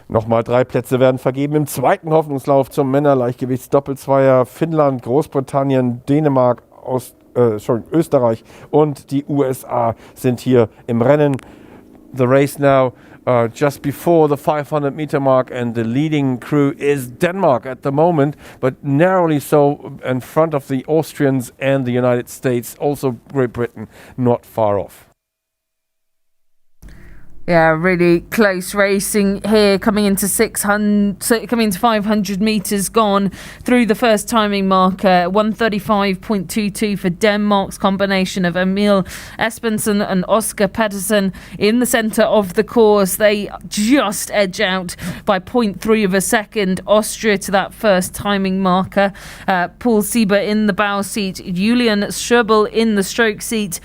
Speaker 2: Nochmal 3 Plätze werden vergeben im zweiten Hoffnungslauf zum Männerleichtgewichtsdoppelzweier. Finnland, Großbritannien, Dänemark, Österreich und die USA sind hier im Rennen. The race now just before the 500-meter mark, and the leading crew is Denmark at the moment, but narrowly so in front of the Austrians and the United States. Also Great Britain not far off.
Speaker 1: Yeah, really close racing here, coming into 500 metres gone through the first timing marker, 1:35.22 for Denmark's combination of Emil Espensen and Oscar Pedersen in the centre of the course. They just edge out by 0.3 of a second Austria to that first timing marker. Paul Sieber in the bow seat, Julian Schöbel in the stroke seat,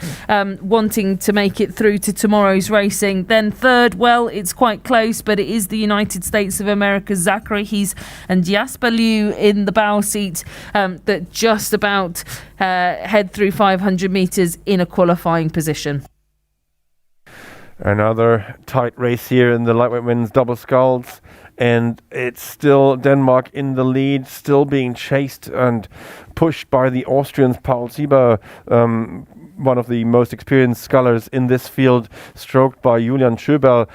Speaker 1: wanting to make it through to tomorrow's racing. Then third, well, it's quite close, but it is the United States of America's Zachary Hees and Jasper Liu in the bow seat that just about head through 500 metres in a qualifying position.
Speaker 2: Another tight race here in the lightweight men's double sculls, and it's still Denmark in the lead, still being chased and pushed by the Austrians. Paul Sieber, one of the most experienced scullers in this field, stroked by Julian Schöbel.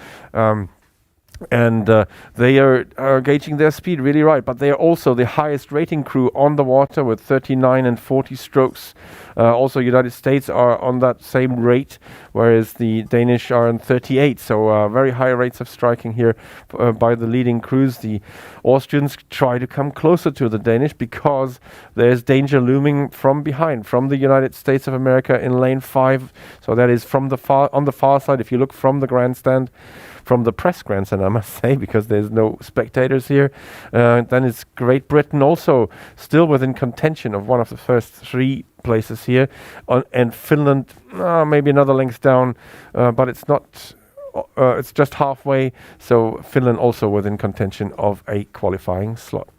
Speaker 2: And they are gauging their speed really right, but they are also the highest rating crew on the water with 39 and 40 strokes. Also, United States are on that same rate, whereas the Danish are on 38. So very high rates of striking here by the leading crews. The Austrians try to come closer to the Danish because there's danger looming from behind, from the United States of America in lane 5. So that is from on the far side. If you look from the grandstand, from the press grandstand, I must say, because there's no spectators here. Then it's Great Britain also still within contention of one of the first 3 places here. And Finland, maybe another length down, but it's not. It's just halfway. So Finland also within contention of a qualifying slot.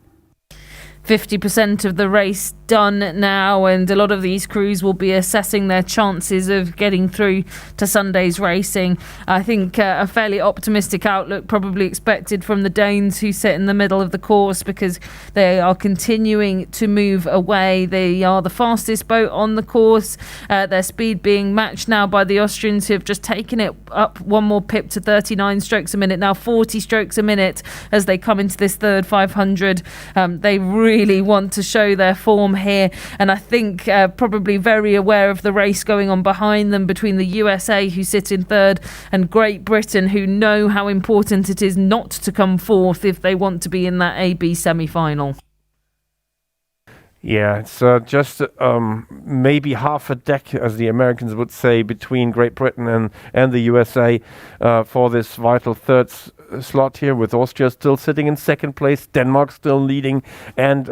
Speaker 1: 50% of the race done now, and a lot of these crews will be assessing their chances of getting through to Sunday's racing. I think a fairly optimistic outlook probably expected from the Danes, who sit in the middle of the course, because they are continuing to move away. They are the fastest boat on the course, their speed being matched now by the Austrians, who have just taken it up one more pip to 39 strokes a minute, now 40 strokes a minute as they come into this third 500. They really want to show their form here, and I think probably very aware of the race going on behind them between the USA, who sit in third, and Great Britain, who know how important it is not to come fourth if they want to be in that AB semi-final.
Speaker 2: Yeah, it's just maybe half a deck, as the Americans would say, between Great Britain and the USA for this vital third slot here, with Austria still sitting in second place, Denmark still leading, and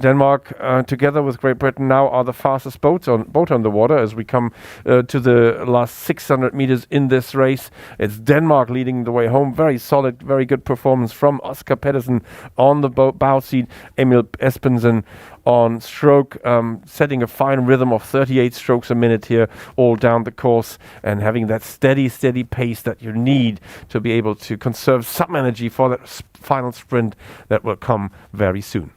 Speaker 2: Denmark, together with Great Britain, now are the fastest boat on the water as we come to the last 600 meters in this race. It's Denmark leading the way home. Very solid, very good performance from Oscar Pedersen on the bow seat, Emil Espensen on stroke, setting a fine rhythm of 38 strokes a minute here all down the course, and having that steady pace that you need to be able to conserve some energy for that final sprint that will come very soon.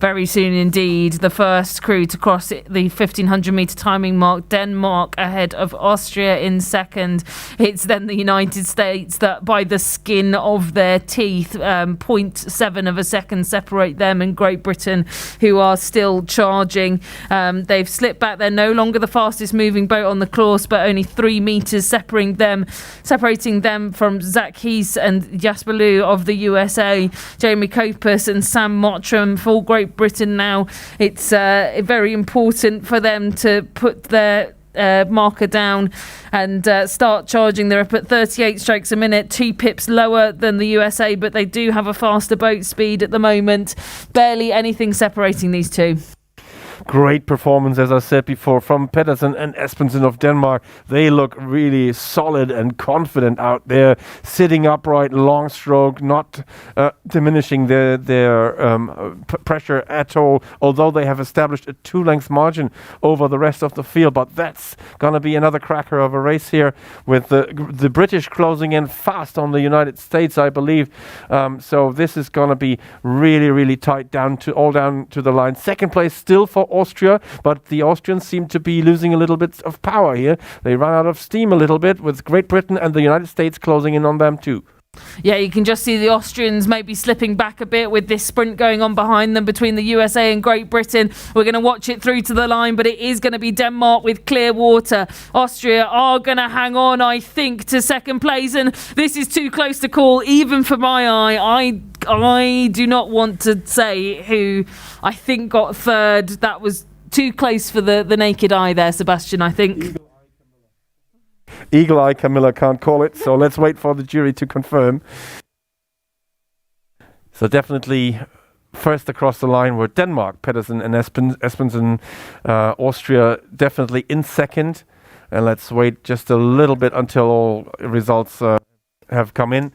Speaker 1: Very soon indeed. The first crew to cross the 1500 metre timing mark, Denmark ahead of Austria in second. It's then the United States that by the skin of their teeth, 0.7 of a second separate them and Great Britain, who are still charging. They've slipped back. They're no longer the fastest moving boat on the course, but only 3 metres separating them from Zach Heath and Jasper Liu of the USA, Jamie Copus and Sam Mottram for Great Britain now. It's very important for them to put their marker down and start charging. They're up at 38 strokes a minute, 2 pips lower than the USA, but they do have a faster boat speed at the moment. Barely anything separating these two.
Speaker 2: Great performance, as I said before, from Pedersen and Espensen of Denmark. They look really solid and confident out there, sitting upright, long stroke, not diminishing their pressure at all, although they have established a 2-length margin over the rest of the field. But that's going to be another cracker of a race here, with the British closing in fast on the United States, I believe. So this is going to be really tight down to the line. Second place still for Austria, but the Austrians seem to be losing a little bit of power here. They run out of steam a little bit, with Great Britain and the United States closing in on them too.
Speaker 1: Yeah, you can just see the Austrians maybe slipping back a bit with this sprint going on behind them between the USA and Great Britain. We're going to watch it through to the line, but it is going to be Denmark with clear water. Austria are going to hang on, I think, to second place, and this is too close to call, even for my eye. I do not want to say who I think got third. That was too close for the naked eye there, Sebastian, I think.
Speaker 2: Eagle Eye Camilla can't call it, so let's wait for the jury to confirm. So definitely first across the line were Denmark, Pedersen and Espensen. Austria definitely in second. And let's wait just a little bit until all results have come in.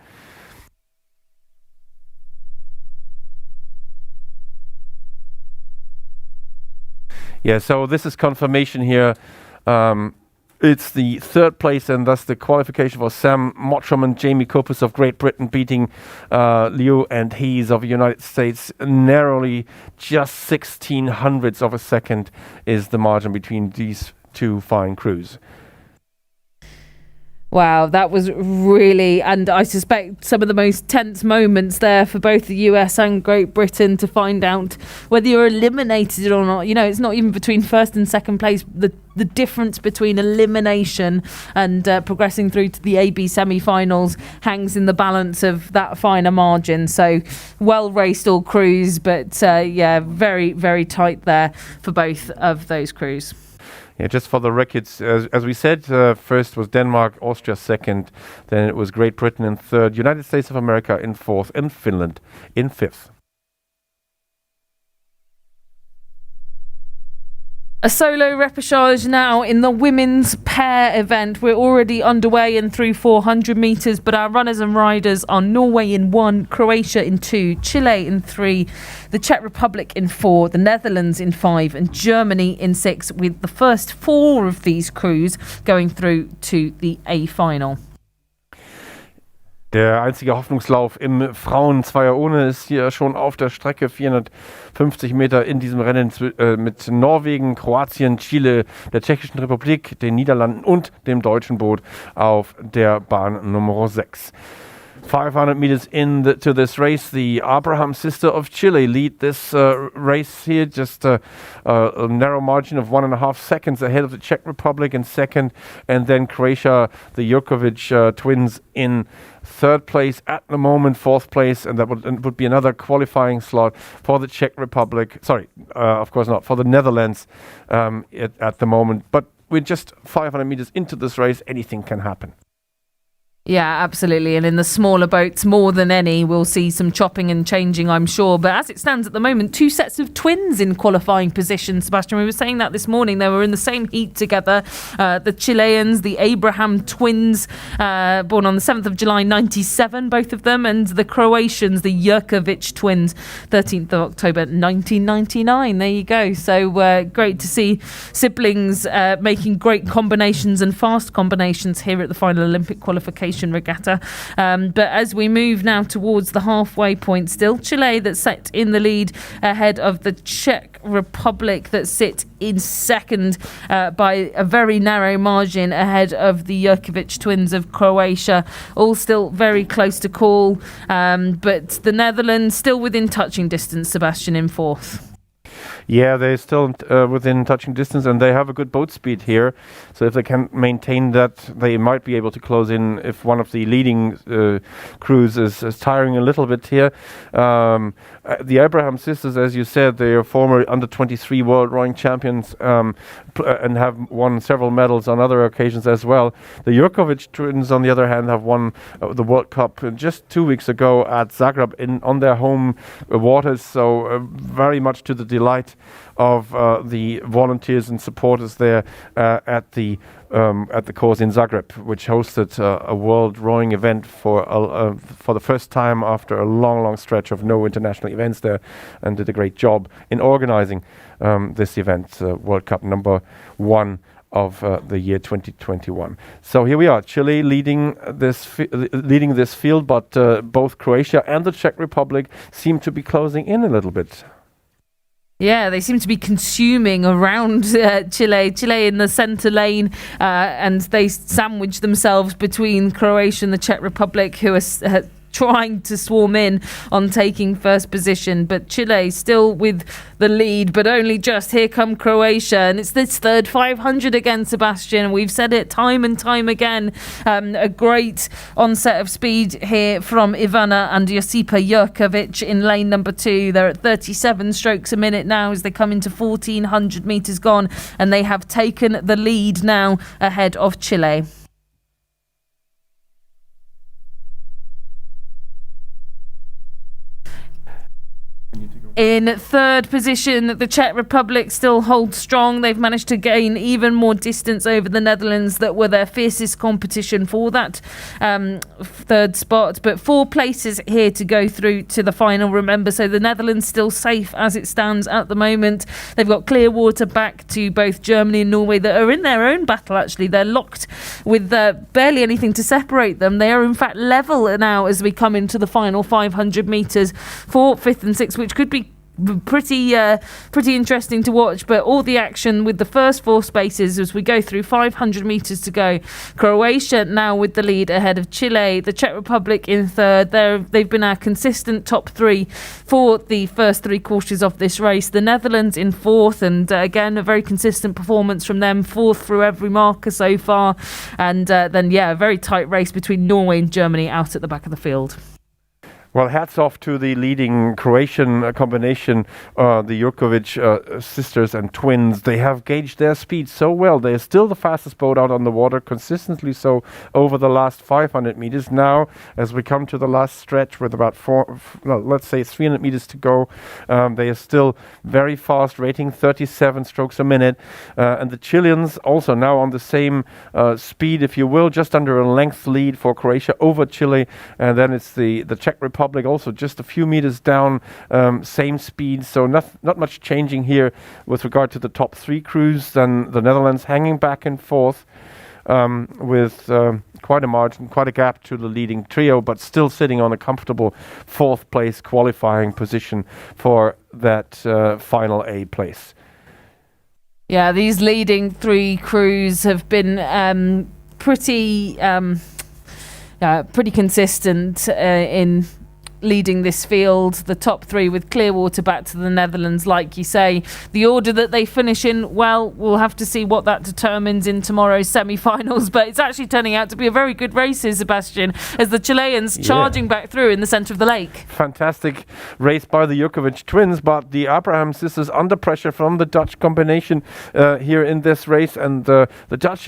Speaker 2: Yeah, so this is confirmation here. It's the third place, and thus the qualification for Sam Mottram and Jamie Copus of Great Britain, beating Liu and Heath of the United States narrowly. Just 1600ths of a second is the margin between these two fine crews.
Speaker 1: Wow, that was really, and I suspect some of the most tense moments there for both the US and Great Britain, to find out whether you're eliminated or not. You know, it's not even between first and second place. The difference between elimination and progressing through to the AB semi-finals hangs in the balance of that finer margin. So well raced all crews, but yeah, very, very tight there for both of those crews.
Speaker 2: Yeah, just for the records, as we said, first was Denmark, Austria second, then it was Great Britain in third, United States of America in fourth, and Finland in fifth.
Speaker 1: A solo repechage now in the women's pair event. We're already underway and through 400 metres, but our runners and riders are Norway in 1, Croatia in 2, Chile in 3, the Czech Republic in 4, the Netherlands in 5 and Germany in 6, with the first 4 of these crews going through to the A final.
Speaker 2: Der einzige Hoffnungslauf im Frauen-Zweier ohne ist hier schon auf der Strecke. 450 Meter in diesem Rennen mit Norwegen, Kroatien, Chile, der Tschechischen Republik, den Niederlanden und dem deutschen Boot auf der Bahn Nummer 6. 500 meters to this race, the Abraham sister of Chile lead this race here, just a narrow margin of 1.5 seconds ahead of the Czech Republic in second, and then Croatia, the Jurkovic twins in third place at the moment, fourth place, and that would be another qualifying slot for the Czech Republic. Sorry, of course not, for the Netherlands at the moment. But we're just 500 meters into this race, anything can happen.
Speaker 1: Yeah, absolutely. And in the smaller boats, more than any, we'll see some chopping and changing, I'm sure. But as it stands at the moment, two sets of twins in qualifying position, Sebastian. We were saying that this morning. They were in the same heat together. The Chileans, the Abraham twins, born on the 7th of July, 97, both of them. And the Croatians, the Jurkovic twins, 13th of October, 1999. There you go. So great to see siblings making great combinations and fast combinations here at the final Olympic Qualification Regatta. But as we move now towards the halfway point, still Chile that's set in the lead ahead of the Czech Republic that sit in second by a very narrow margin ahead of the Jurkovic twins of Croatia. All still very close to call, but the Netherlands still within touching distance, Sebastian, in fourth.
Speaker 2: Yeah, they're still within touching distance, and they have a good boat speed here. So if they can maintain that, they might be able to close in if one of the leading crews is tiring a little bit here. The Abraham sisters, as you said, they are former under-23 world rowing champions and have won several medals on other occasions as well. The Jurkovic twins, on the other hand, have won the World Cup just 2 weeks ago at Zagreb on their home waters. So very much to the delight of the volunteers and supporters there at the course in Zagreb, which hosted a world rowing event for the first time after a long stretch of no international events there, and did a great job in organizing this event, World Cup number 1 of the year 2021. So here we are, Chile leading this field, but both Croatia and the Czech Republic seem to be closing in a little bit.
Speaker 1: Yeah, they seem to be consuming around Chile in the centre lane, and they sandwich themselves between Croatia and the Czech Republic, who are trying to swarm in on taking first position. But Chile still with the lead, but only just. Here come Croatia, and it's this third 500 again, Sebastian. We've said it time and time again. A great onset of speed here from Ivana and Josipa Jurkovic in lane number 2. They're at 37 strokes a minute now as they come into 1,400 metres gone, and they have taken the lead now ahead of Chile. In third position, the Czech Republic still holds strong. They've managed to gain even more distance over the Netherlands that were their fiercest competition for that third spot. But 4 places here to go through to the final, remember. So the Netherlands still safe as it stands at the moment. They've got clear water back to both Germany and Norway that are in their own battle, actually. They're locked with barely anything to separate them. They are, in fact, level now as we come into the final 500 metres for 5th and 6th, which could be pretty interesting to watch. But all the action with the first 4 spaces as we go through 500 metres to go. Croatia now with the lead ahead of Chile. The Czech Republic in third. They've been our consistent top 3 for the first 3 quarters of this race. The Netherlands in fourth, and again a very consistent performance from them, 4th through every marker so far. And then a very tight race between Norway and Germany out at the back of the field.
Speaker 2: Well, hats off to the leading Croatian combination, the Jurkovic sisters and twins. They have gauged their speed so well. They are still the fastest boat out on the water, consistently so over the last 500 meters. Now, as we come to the last stretch with about 300 meters to go, they are still very fast, rating 37 strokes a minute. And the Chileans also now on the same speed, if you will, just under a length lead for Croatia over Chile. And then it's the Czech Republic also just a few meters down, same speed, so not much changing here with regard to the top 3 crews. Then the Netherlands hanging back and forth with quite a margin, quite a gap to the leading trio, but still sitting on a comfortable 4th place qualifying position for that final A place.
Speaker 1: Yeah, these leading 3 crews have been pretty consistent in leading this field. The top 3 with clear water back to the Netherlands, like you say. The order that they finish in, well, we'll have to see what that determines in tomorrow's semi-finals, but it's actually turning out to be a very good race, Sebastian, as the Chileans charging back through in the centre of the lake. Fantastic
Speaker 2: race by the Jurkovic twins, but the Abraham sisters under pressure from the Dutch combination here in this race, and the Dutch,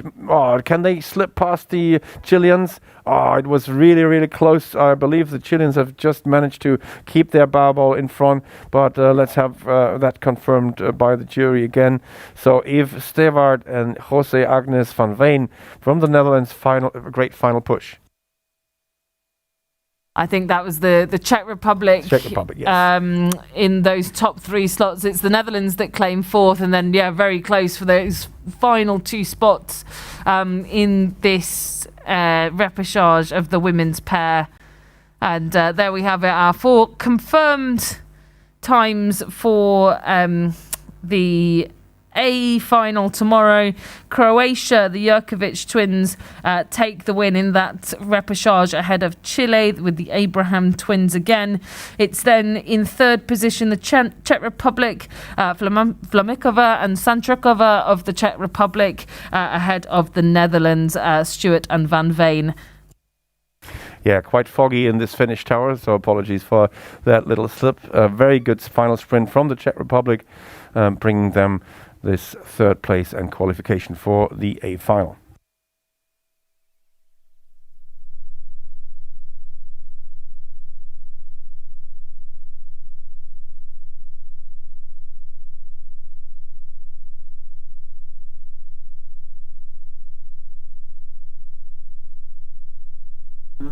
Speaker 2: can they slip past the Chileans? Oh, it was really, really close. I believe the Chileans have just managed to keep their bow ball in front, but let's have that confirmed by the jury again. So Yves Stewart and Jose Agnes van Veen from the Netherlands, great final push.
Speaker 1: I think that was the Czech Republic.
Speaker 2: Czech Republic, yes.
Speaker 1: In those top 3 slots, it's the Netherlands that claim 4th, and then very close for those final 2 spots in this repechage of the women's pair. And there we have it, our 4 confirmed times for the A final tomorrow. Croatia, the Jerkovic twins, take the win in that repechage ahead of Chile with the Abraham twins again. It's then in 3rd position the Czech Republic, Flamikova and Santrakova of the Czech Republic, ahead of the Netherlands, Stewart and Van Veen.
Speaker 2: Yeah, quite foggy in this Finnish tower, so apologies for that little slip. A very good final sprint from the Czech Republic, bringing them this 3rd place and qualification for the A final.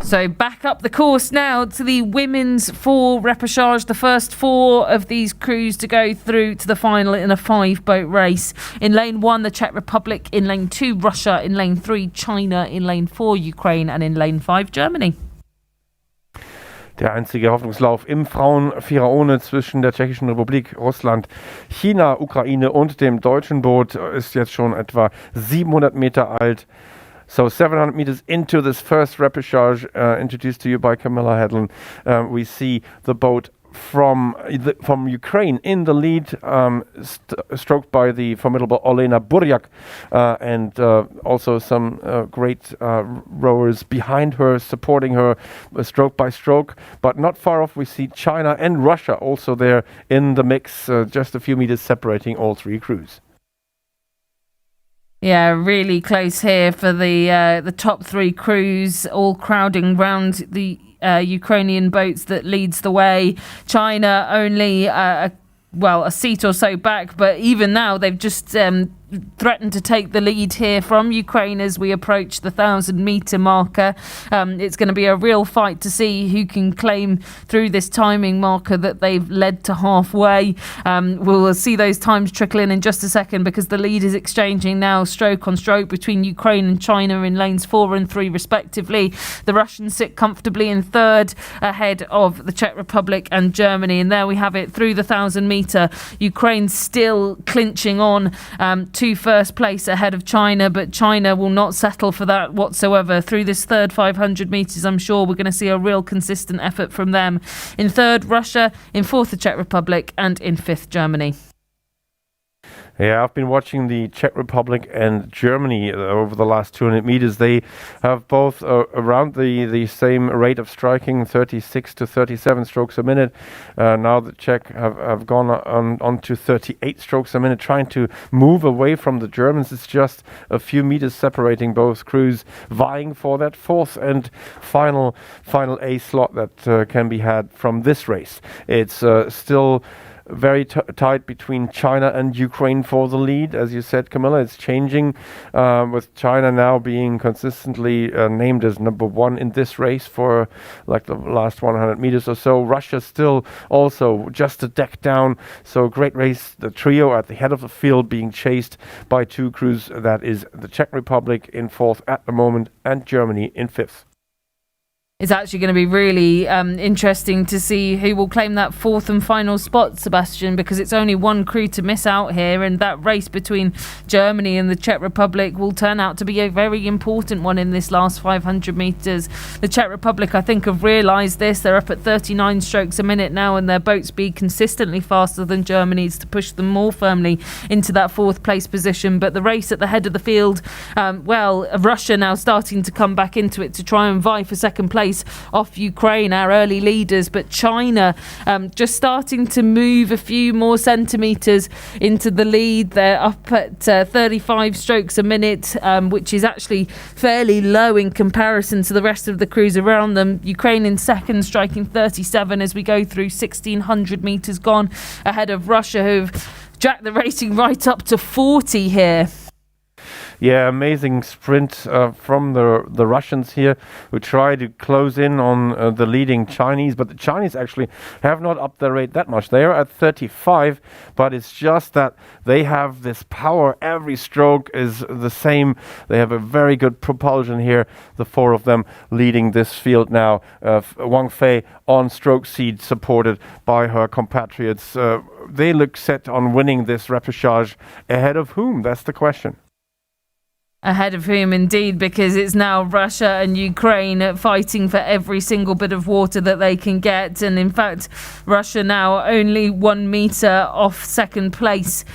Speaker 1: So back up the course now to the women's 4 repechage, the first 4 of these crews to go through to the final in a 5-boat race. In lane 1, the Czech Republic. In lane 2, Russia. In lane 3, China. In lane 4, Ukraine. And in lane 5, Germany.
Speaker 2: Der einzige Hoffnungslauf im Frauenvierer ohne zwischen der Tschechischen Republik, Russland, China, Ukraine und dem deutschen Boot ist jetzt schon etwa 700 Meter alt. So 700 meters into this first repechage, introduced to you by Camilla Hedlund, we see the boat from Ukraine in the lead, stroked by the formidable Olena Burjak, and also some great rowers behind her, supporting her stroke by stroke. But not far off, we see China and Russia also there in the mix, just a few meters separating all 3 crews.
Speaker 1: Yeah, really close here for the top 3 crews, all crowding round the Ukrainian boats that leads the way. China only a seat or so back, but even now they've just threatened to take the lead here from Ukraine as we approach the 1,000-meter marker. It's going to be a real fight to see who can claim through this timing marker that they've led to halfway. We'll see those times trickle in just a second, because the lead is exchanging now stroke on stroke between Ukraine and China in lanes 4 and 3 respectively. The Russians sit comfortably in 3rd ahead of the Czech Republic and Germany. And there we have it through the 1,000-meter. Ukraine still clinching on to 1st place ahead of China, but China will not settle for that whatsoever. Through this 3rd 500 metres, I'm sure we're going to see a real consistent effort from them. In 3rd, Russia. In 4th, the Czech Republic. And in 5th, Germany.
Speaker 2: Yeah, I've been watching the Czech Republic and Germany over the last 200 meters. They have both around the same rate of striking, 36 to 37 strokes a minute. Now the Czech have gone on to 38 strokes a minute, trying to move away from the Germans. It's just a few meters separating both crews, vying for that 4th and final A slot that can be had from this race. It's still very tight between China and Ukraine for the lead. As you said, Camilla, it's changing, with China now being consistently named as number 1 in this race for like the last 100 meters or so. Russia still also just a deck down. So great race. The trio at the head of the field being chased by 2 crews. That is the Czech Republic in 4th at the moment and Germany in 5th.
Speaker 1: It's actually going to be really interesting to see who will claim that 4th and final spot, Sebastian, because it's only 1 crew to miss out here, and that race between Germany and the Czech Republic will turn out to be a very important one in this last 500 metres. The Czech Republic, I think, have realised this. They're up at 39 strokes a minute now, and their boat speed consistently faster than Germany's to push them more firmly into that 4th place position. But the race at the head of the field, Russia now starting to come back into it to try and vie for 2nd place. place off Ukraine, our early leaders. But China just starting to move a few more centimetres into the lead. They're up at 35 strokes a minute, which is actually fairly low in comparison to the rest of the crews around them. Ukraine in second, striking 37 as we go through 1,600 metres gone, ahead of Russia, who've jacked the rating right up to 40 here.
Speaker 2: Yeah, amazing sprint from the Russians here, who try to close in on the leading Chinese, but the Chinese actually have not upped their rate that much. They are at 35, but it's just that they have this power. Every stroke is the same. They have a very good propulsion here, the four of them leading this field now. Wang Fei on stroke seat, supported by her compatriots. They look set on winning this repechage. Ahead of whom? That's the question.
Speaker 1: Ahead of whom, indeed, because it's now Russia and Ukraine fighting for every single bit of water that they can get. And in fact, Russia now only 1 metre off second place,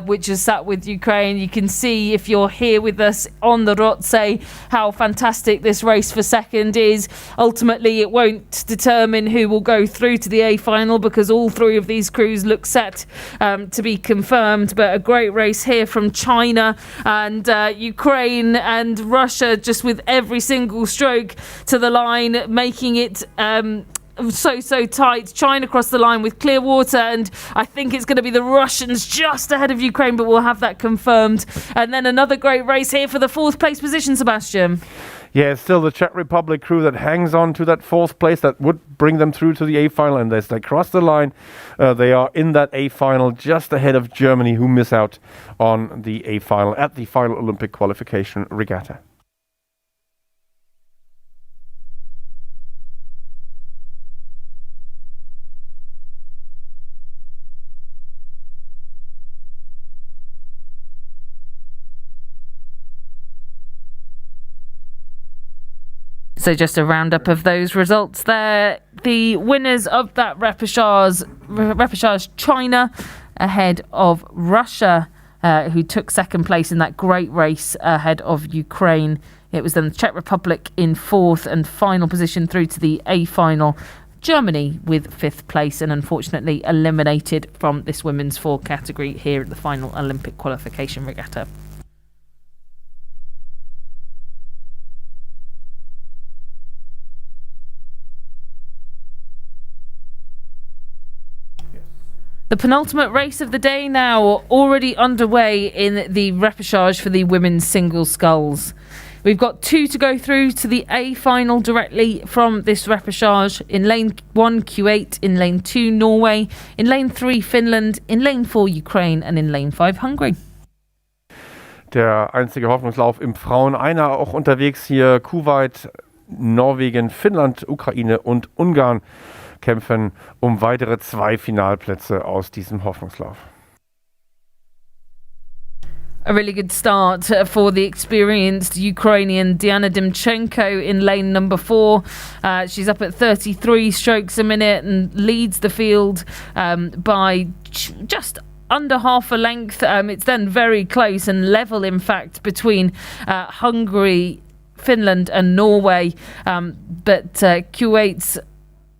Speaker 1: which is sat with Ukraine. You can see, if you're here with us on the Rotse, how fantastic this race for second is. Ultimately, it won't determine who will go through to the A final, because all three of these crews look set to be confirmed. But a great race here from China and Ukraine and Russia, just with every single stroke to the line, making it so tight. China across the line with clear water, and I think it's going to be the Russians just ahead of Ukraine, but we'll have that confirmed. And then another great race here for the fourth place position, Sebastian.
Speaker 2: Yeah, it's still the Czech Republic crew that hangs on to that fourth place that would bring them through to the A final. And as they cross the line, they are in that A final just ahead of Germany, who miss out on the A final at the final Olympic qualification regatta.
Speaker 1: So just a roundup of those results there. The winners of that repechage, China ahead of Russia, who took second place in that great race ahead of Ukraine. It was then the Czech Republic in fourth and final position through to the A final. Germany with fifth place, and unfortunately eliminated from this women's 4 category here at the final Olympic qualification regatta. The penultimate race of the day now already underway in the repechage for the women's single sculls. We've got 2 to go through to the A final directly from this repechage. In lane 1, Kuwait. In lane 2, Norway. In lane 3, Finland. In lane 4, Ukraine. And in lane 5, Hungary.
Speaker 2: Der einzige Hoffnungslauf im Frauen-Einer auch unterwegs hier. Kuwait, Norwegen, Finnland, Ukraine und Ungarn kämpfen um weitere 2 Finalplätze aus diesem Hoffnungslauf.
Speaker 1: A really good start for the experienced Ukrainian Diana Dimchenko in lane number 4. She's up at 33 strokes a minute and leads the field by just under half a length. It's then very close and level, in fact, between Hungary, Finland and Norway. But Kuwait's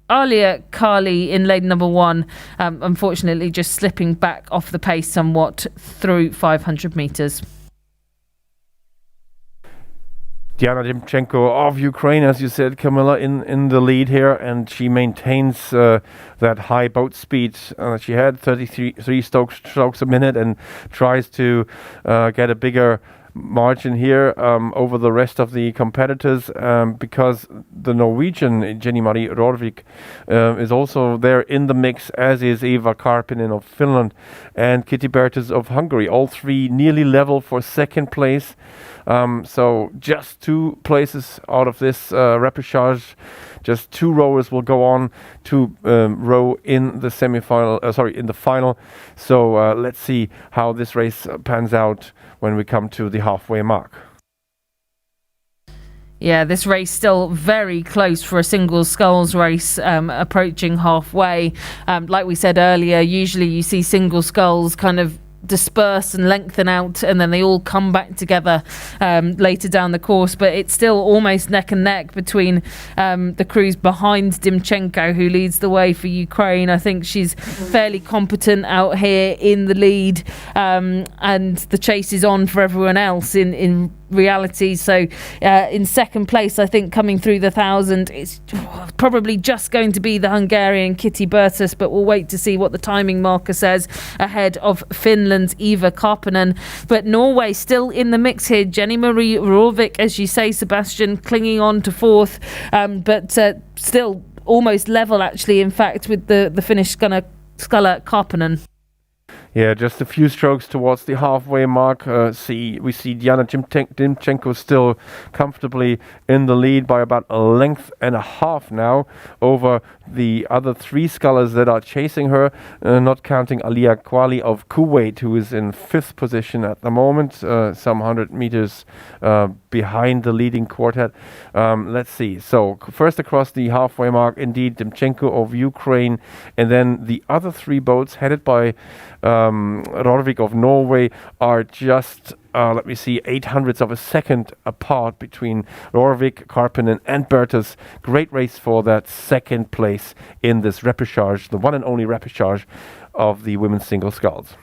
Speaker 1: Alia Kali in lane number 1, unfortunately just slipping back off the pace somewhat through 500 metres.
Speaker 2: Diana Dimchenko of Ukraine, as you said, Camilla, in the lead here, and she maintains that high boat speed she had, 33 strokes a minute, and tries to get a bigger margin here over the rest of the competitors, because the Norwegian Jenny Marie Rorvik is also there in the mix, as is Eva Karpinen of Finland and Kitty Bertes of Hungary. All 3 nearly level for second place. So just 2 places out of this repechage. Just 2 rowers will go on to row in the in the final. So let's see how this race pans out when we come to the halfway mark.
Speaker 1: Yeah, this race still very close for a single sculls race, approaching halfway. Like we said earlier, usually you see single sculls kind of disperse and lengthen out, and then they all come back together later down the course. But it's still almost neck and neck between the crews behind Dimchenko, who leads the way for Ukraine. I think she's fairly competent out here in the lead, and the chase is on for everyone else in reality. So in second place, I think, coming through the 1,000, it's probably just going to be the Hungarian Kitty Bertus, but we'll wait to see what the timing marker says ahead of Finland's Eva Karppinen. But Norway still in the mix here. Jenny-Marie Råvik, as you say, Sebastian, clinging on to fourth, but still almost level, actually, in fact, with the Finnish sculler Karppinen.
Speaker 2: Yeah, just a few strokes towards the halfway mark. We see Diana Dimchenko still comfortably in the lead by about a length and a half now over the other three scullers that are chasing her, not counting Alia Quali of Kuwait, who is in fifth position at the moment, some 100 meters behind the leading quartet. Let's see. So first across the halfway mark, indeed, Dimchenko of Ukraine, and then the other three boats headed by Råvik of Norway are just, 0.08 of a second apart between Råvik, Karppinen and Bertus. Great race for that second place in this repechage, the one and only repechage of the women's single sculls.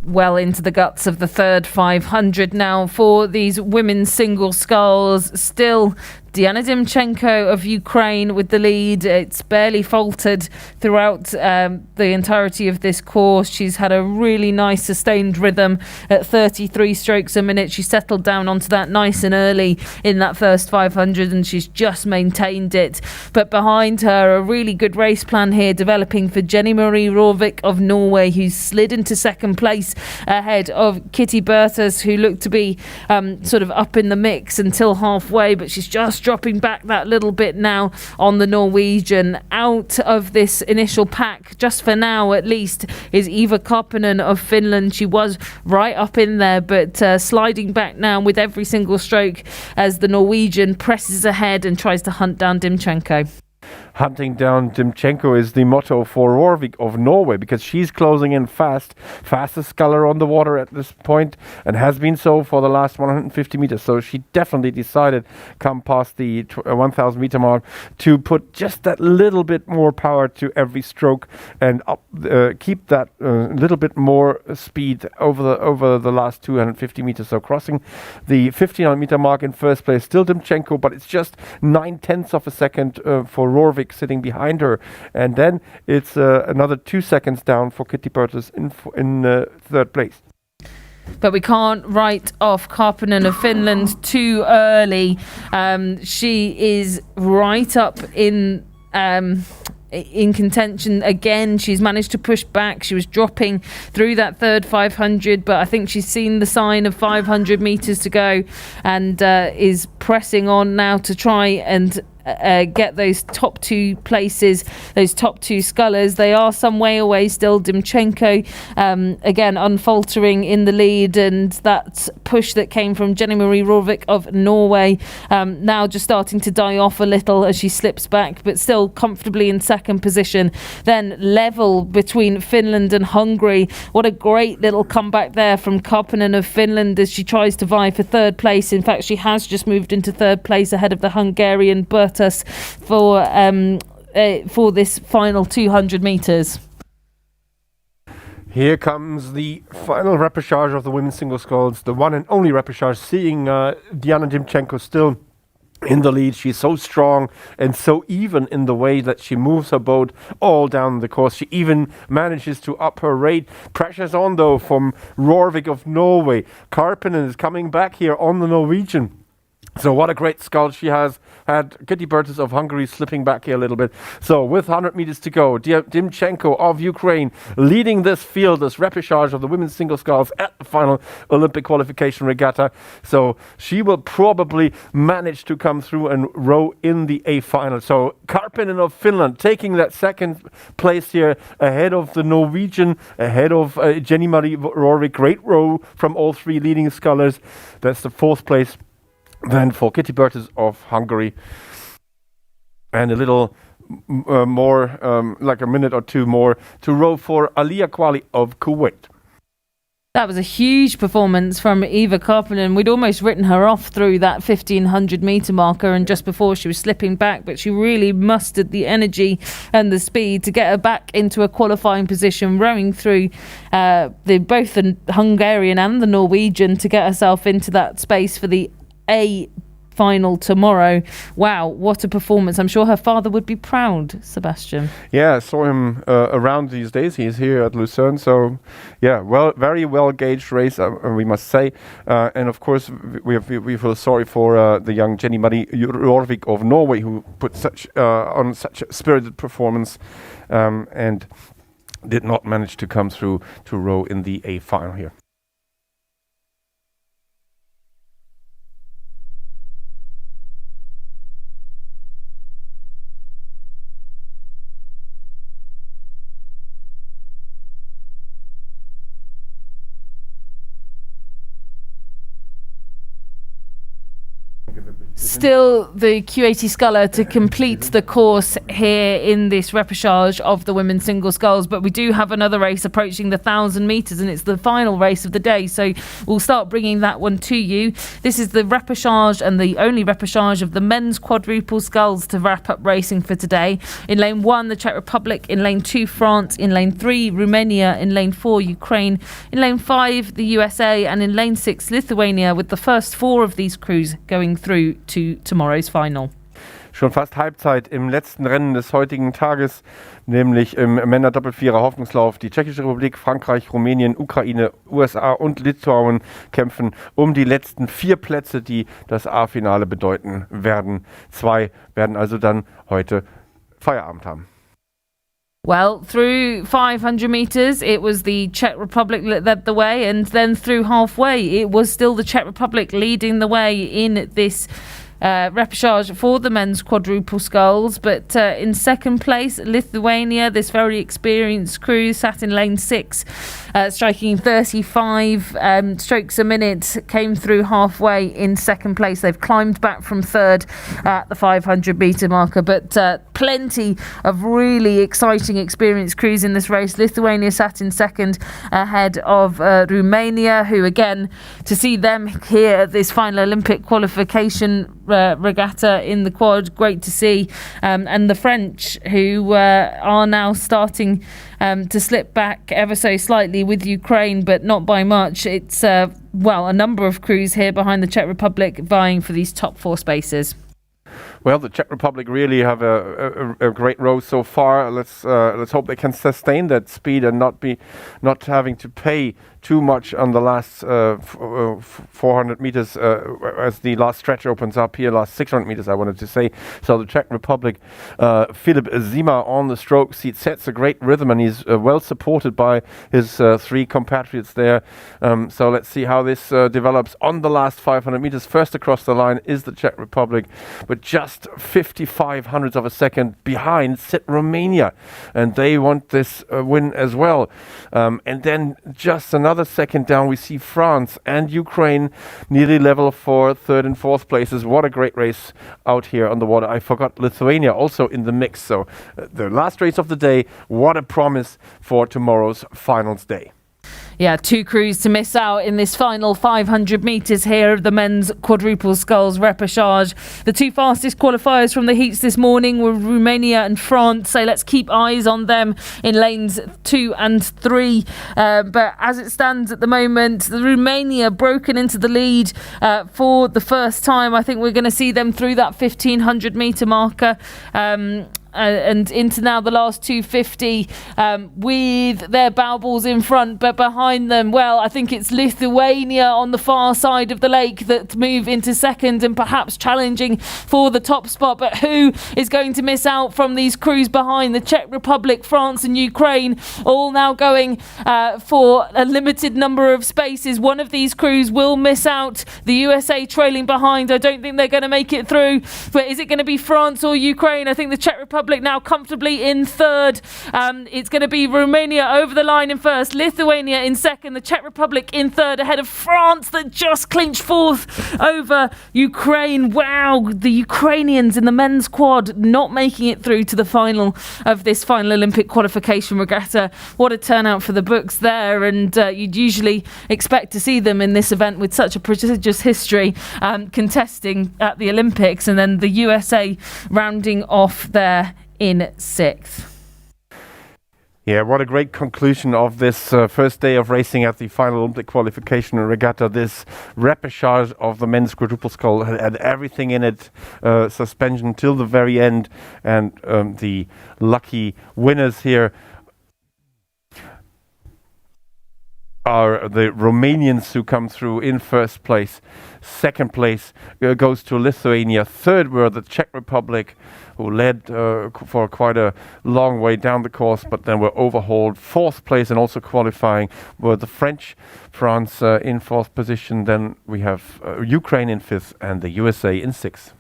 Speaker 1: Well into the guts of the third 500 now for these women's single sculls. Still Diana Dimchenko of Ukraine with the lead. It's barely faltered throughout the entirety of this course. She's had a really nice sustained rhythm at 33 strokes a minute. She settled down onto that nice and early in that first 500, and she's just maintained it. But behind her, a really good race plan here developing for Jenny-Marie Råvik of Norway, who's slid into second place ahead of Kitty Bertus, who looked to be sort of up in the mix until halfway, but she's just dropping back that little bit now on the Norwegian. Out of this initial pack, just for now at least, is Eva Karppinen of Finland. She was right up in there, but sliding back now with every single stroke as the Norwegian presses ahead and tries to hunt down Dimchenko.
Speaker 2: Hunting down Dimchenko is the motto for Råvik of Norway, because she's closing in fastest sculler on the water at this point, and has been so for the last 150 meters. So she definitely decided, come past the 1,000 meter mark, to put just that little bit more power to every stroke and keep that little bit more speed over the last 250 meters. So crossing the 1,500 meter mark in first place, still Dimchenko, but it's just 0.9 of a second for Råvik sitting behind her, and then it's another 2 seconds down for Kitty Bertus in third place.
Speaker 1: But we can't write off Karppinen of Finland too early. She is right up in contention again. She's managed to push back. She was dropping through that third 500, but I think she's seen the sign of 500 meters to go, and is pressing on now to try and get those top two places, those top two scullers. They are some way away still. Dimchenko again unfaltering in the lead, and that push that came from Jenny-Marie Råvik of Norway now just starting to die off a little as she slips back, but still comfortably in second position. Then level between Finland and Hungary. What a great little comeback there from Karppinen of Finland as she tries to vie for third place. In fact, she has just moved into third place ahead of the Hungarian Bertus for this final 200 meters.
Speaker 2: Here comes the final repechage of the women's single sculls, the one and only repechage, seeing Diana Dimchenko still in the lead. She's so strong and so even in the way that she moves her boat all down the course. She even manages to up her rate. Pressure's on though from Råvik of Norway. Karppinen is coming back here on the Norwegian. So what a great scull she has had. Kitty Bertus of Hungary slipping back here a little bit. So with 100 meters to go, Dimchenko of Ukraine leading this field, this repechage of the women's single sculls at the final Olympic qualification regatta. So she will probably manage to come through and row in the A final. So Karppinen of Finland taking that second place here ahead of the Norwegian, ahead of Jenny-Marie Råvik. Great row from all three leading scullers. That's the fourth place Then for Kitty Bertes of Hungary, and a little more, like a minute or two more, to row for Alia Quali of Kuwait.
Speaker 1: That was a huge performance from Eva Karppinen. We'd almost written her off through that 1500 metre marker, and just before she was slipping back, but she really mustered the energy and the speed to get her back into a qualifying position, rowing through both the Hungarian and the Norwegian to get herself into that space for the A final tomorrow. Wow, what a performance. I'm sure her father would be proud, Sebastian.
Speaker 2: Yeah, I saw him around these days. He's here at Lucerne. So, yeah, very well gauged race, we must say. And of course, we feel sorry for the young Jenny Marie Jorvik of Norway, who put on such a spirited performance and did not manage to come through to row in the A final here.
Speaker 1: Still the Q80 sculler to complete the course here in this repechage of the women's single sculls, but we do have another race approaching the 1,000 metres, and it's the final race of the day, so we'll start bringing that one to you. This is the repechage and the only repechage of the men's quadruple sculls to wrap up racing for today. In lane 1, the Czech Republic; in lane 2, France; in lane 3, Romania; in lane 4, Ukraine; in lane 5, the USA; and in lane 6, Lithuania, with the first 4 of these crews going through to tomorrow's final.
Speaker 2: Schon fast Halbzeit im letzten Rennen des heutigen Tages, nämlich im Männer-Doppelvierer Hoffnungslauf. Die Tschechische Republik, Frankreich, Rumänien, Ukraine, USA und Litauen kämpfen um die letzten 4 Plätze, die das A-Finale bedeuten werden. 2 werden also dann heute Feierabend haben.
Speaker 1: Well, through 500 metres, it was the Czech Republic that led the way, and then through halfway, it was still the Czech Republic leading the way in this repechage for the men's quadruple sculls. But in second place, Lithuania, this very experienced crew, sat in lane 6, striking 35 strokes a minute, came through halfway in second place. They've climbed back from third at the 500 metre marker, but plenty of really exciting experienced crews in this race. Lithuania sat in second ahead of Romania, who again, to see them here at this final Olympic qualification regatta in the quad, great to see. And the French, who are now starting to slip back ever so slightly with Ukraine, but not by much. It's a number of crews here behind the Czech Republic vying for these top 4 spaces.
Speaker 2: Well, the Czech Republic really have a great row so far. Let's hope they can sustain that speed and not having to pay too much on the last 400 meters as the last stretch opens up here. Last 600 meters, I wanted to say. So the Czech Republic, Filip Zima on the stroke seat sets a great rhythm, and he's well supported by his 3 compatriots there. So let's see how this develops on the last 500 meters. First across the line is the Czech Republic, but just 55 hundredths of a second behind sit Romania, and they want this win as well. And then just another second down, we see France and Ukraine nearly level for 3rd and 4th places. What a great race out here on the water. I forgot Lithuania also in the mix. So the last race of the day, what a promise for tomorrow's finals day.
Speaker 1: Yeah, 2 crews to miss out in this final 500 metres here of the men's quadruple sculls repechage. The 2 fastest qualifiers from the heats this morning were Romania and France, so let's keep eyes on them in lanes 2 and 3. But as it stands at the moment, the Romania broken into the lead for the first time. I think we're going to see them through that 1500 metre marker. And into now the last 250 with their bow balls in front, but behind them, well, I think it's Lithuania on the far side of the lake that move into second and perhaps challenging for the top spot. But who is going to miss out from these crews behind? The Czech Republic, France and Ukraine all now going for a limited number of spaces. One of these crews will miss out. The USA trailing behind. I don't think they're going to make it through, but is it going to be France or Ukraine? I think the Czech Republic Republic now comfortably in third. It's going to be Romania over the line in first, Lithuania in second, the Czech Republic in third, ahead of France that just clinched fourth over Ukraine. Wow, the Ukrainians in the men's quad not making it through to the final of this final Olympic qualification regatta. What a turnout for the books there, and you'd usually expect to see them in this event with such a prestigious history contesting at the Olympics, and then the USA rounding off there in sixth.
Speaker 2: Yeah, what a great conclusion of this first day of racing at the final Olympic qualification regatta. This repechage of the men's quadruple scull had everything in it, suspension till the very end, and the lucky winners here are the Romanians who come through in first place. Second place goes to Lithuania. Third were the Czech Republic, who led for quite a long way down the course, but then were overhauled. Fourth place and also qualifying were the French. France in fourth position. Then we have Ukraine in fifth and the USA in sixth.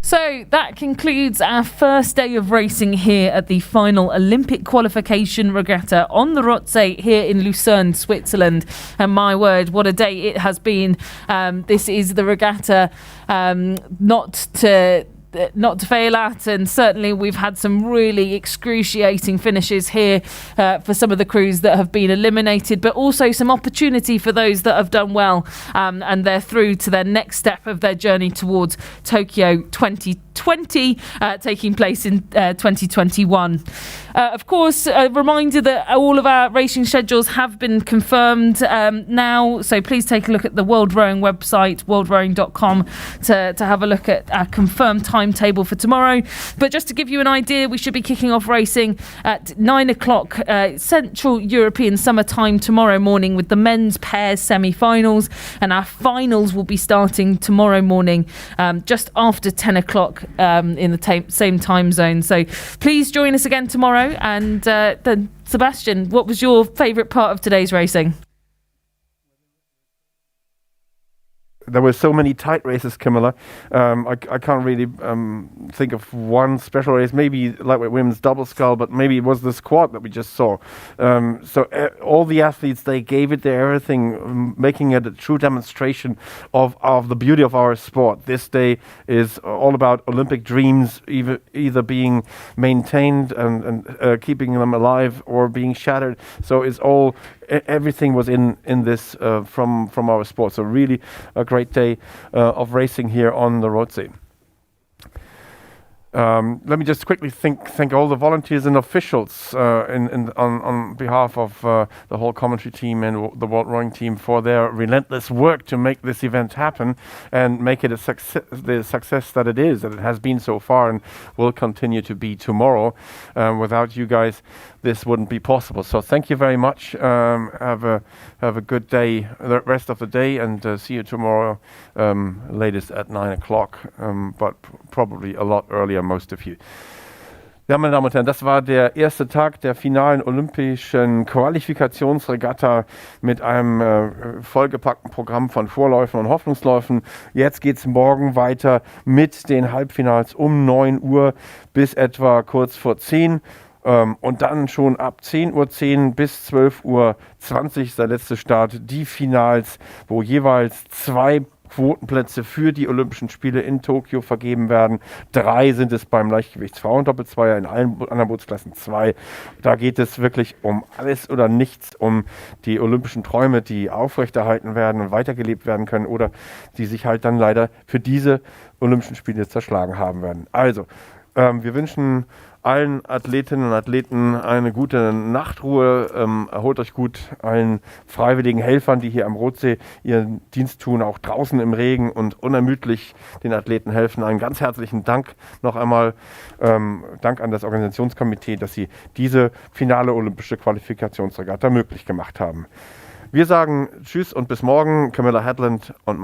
Speaker 1: So that concludes our first day of racing here at the final Olympic qualification regatta on the Rotsee here in Lucerne, Switzerland. And my word, what a day it has been. This is the regatta not to fail at, and certainly we've had some really excruciating finishes here for some of the crews that have been eliminated, but also some opportunity for those that have done well, and they're through to their next step of their journey towards Tokyo 2020, taking place in 2021. Of course, a reminder that all of our racing schedules have been confirmed now, so please take a look at the World Rowing website, worldrowing.com, to have a look at our confirmed timetable for tomorrow. But just to give you an idea, we should be kicking off racing at 9 o'clock Central European Summer Time tomorrow morning with the men's pairs semi-finals, and our finals will be starting tomorrow morning just after 10 o'clock in the same time zone. So please join us again tomorrow. And then Sebastian, what was your favourite part of today's racing?
Speaker 2: There were so many tight races, Camilla. I can't really think of one special race. Maybe lightweight women's double scull, but maybe it was the squad that we just saw. All the athletes, they gave it their everything, making it a true demonstration of the beauty of our sport. This day is all about Olympic dreams, either being maintained and keeping them alive or being shattered. So it's all. Everything was in this from our sport. So really a great day of racing here on the Rotsee. Let me just quickly thank all the volunteers and officials on behalf of the whole commentary team and the World Rowing team for their relentless work to make this event happen and make it the success that it has been so far and will continue to be tomorrow. Without you guys, this wouldn't be possible. So thank you very much. Have a good day, the rest of the day, and see you tomorrow, latest at 9 o'clock, but probably a lot earlier, most of you. Ja, meine Damen und Herren, das war der erste Tag der finalen olympischen Qualifikationsregatta mit einem vollgepackten Programm von Vorläufen und Hoffnungsläufen. Jetzt geht es morgen weiter mit den Halbfinals um 9 Uhr bis etwa kurz vor 10 und dann schon ab 10:10 Uhr bis 12:20 Uhr der letzte Start, die Finals, wo jeweils 2 Quotenplätze für die Olympischen Spiele in Tokio vergeben werden. 3 sind es beim Leichtgewichtsfrauen Doppelzweier, in allen anderen Bootsklassen 2. Da geht es wirklich um alles oder nichts, um die olympischen Träume, die aufrechterhalten werden und weitergelebt werden können oder die sich halt dann leider für diese Olympischen Spiele zerschlagen haben werden. Also, wir wünschen allen Athletinnen und Athleten eine gute Nachtruhe, erholt euch gut, allen freiwilligen Helfern, die hier am Rotsee ihren Dienst tun, auch draußen im Regen und unermüdlich den Athleten helfen. Einen ganz herzlichen Dank noch einmal, Dank an das Organisationskomitee, dass sie diese finale olympische Qualifikationsregatta möglich gemacht haben. Wir sagen Tschüss und bis morgen. Camilla Hadland und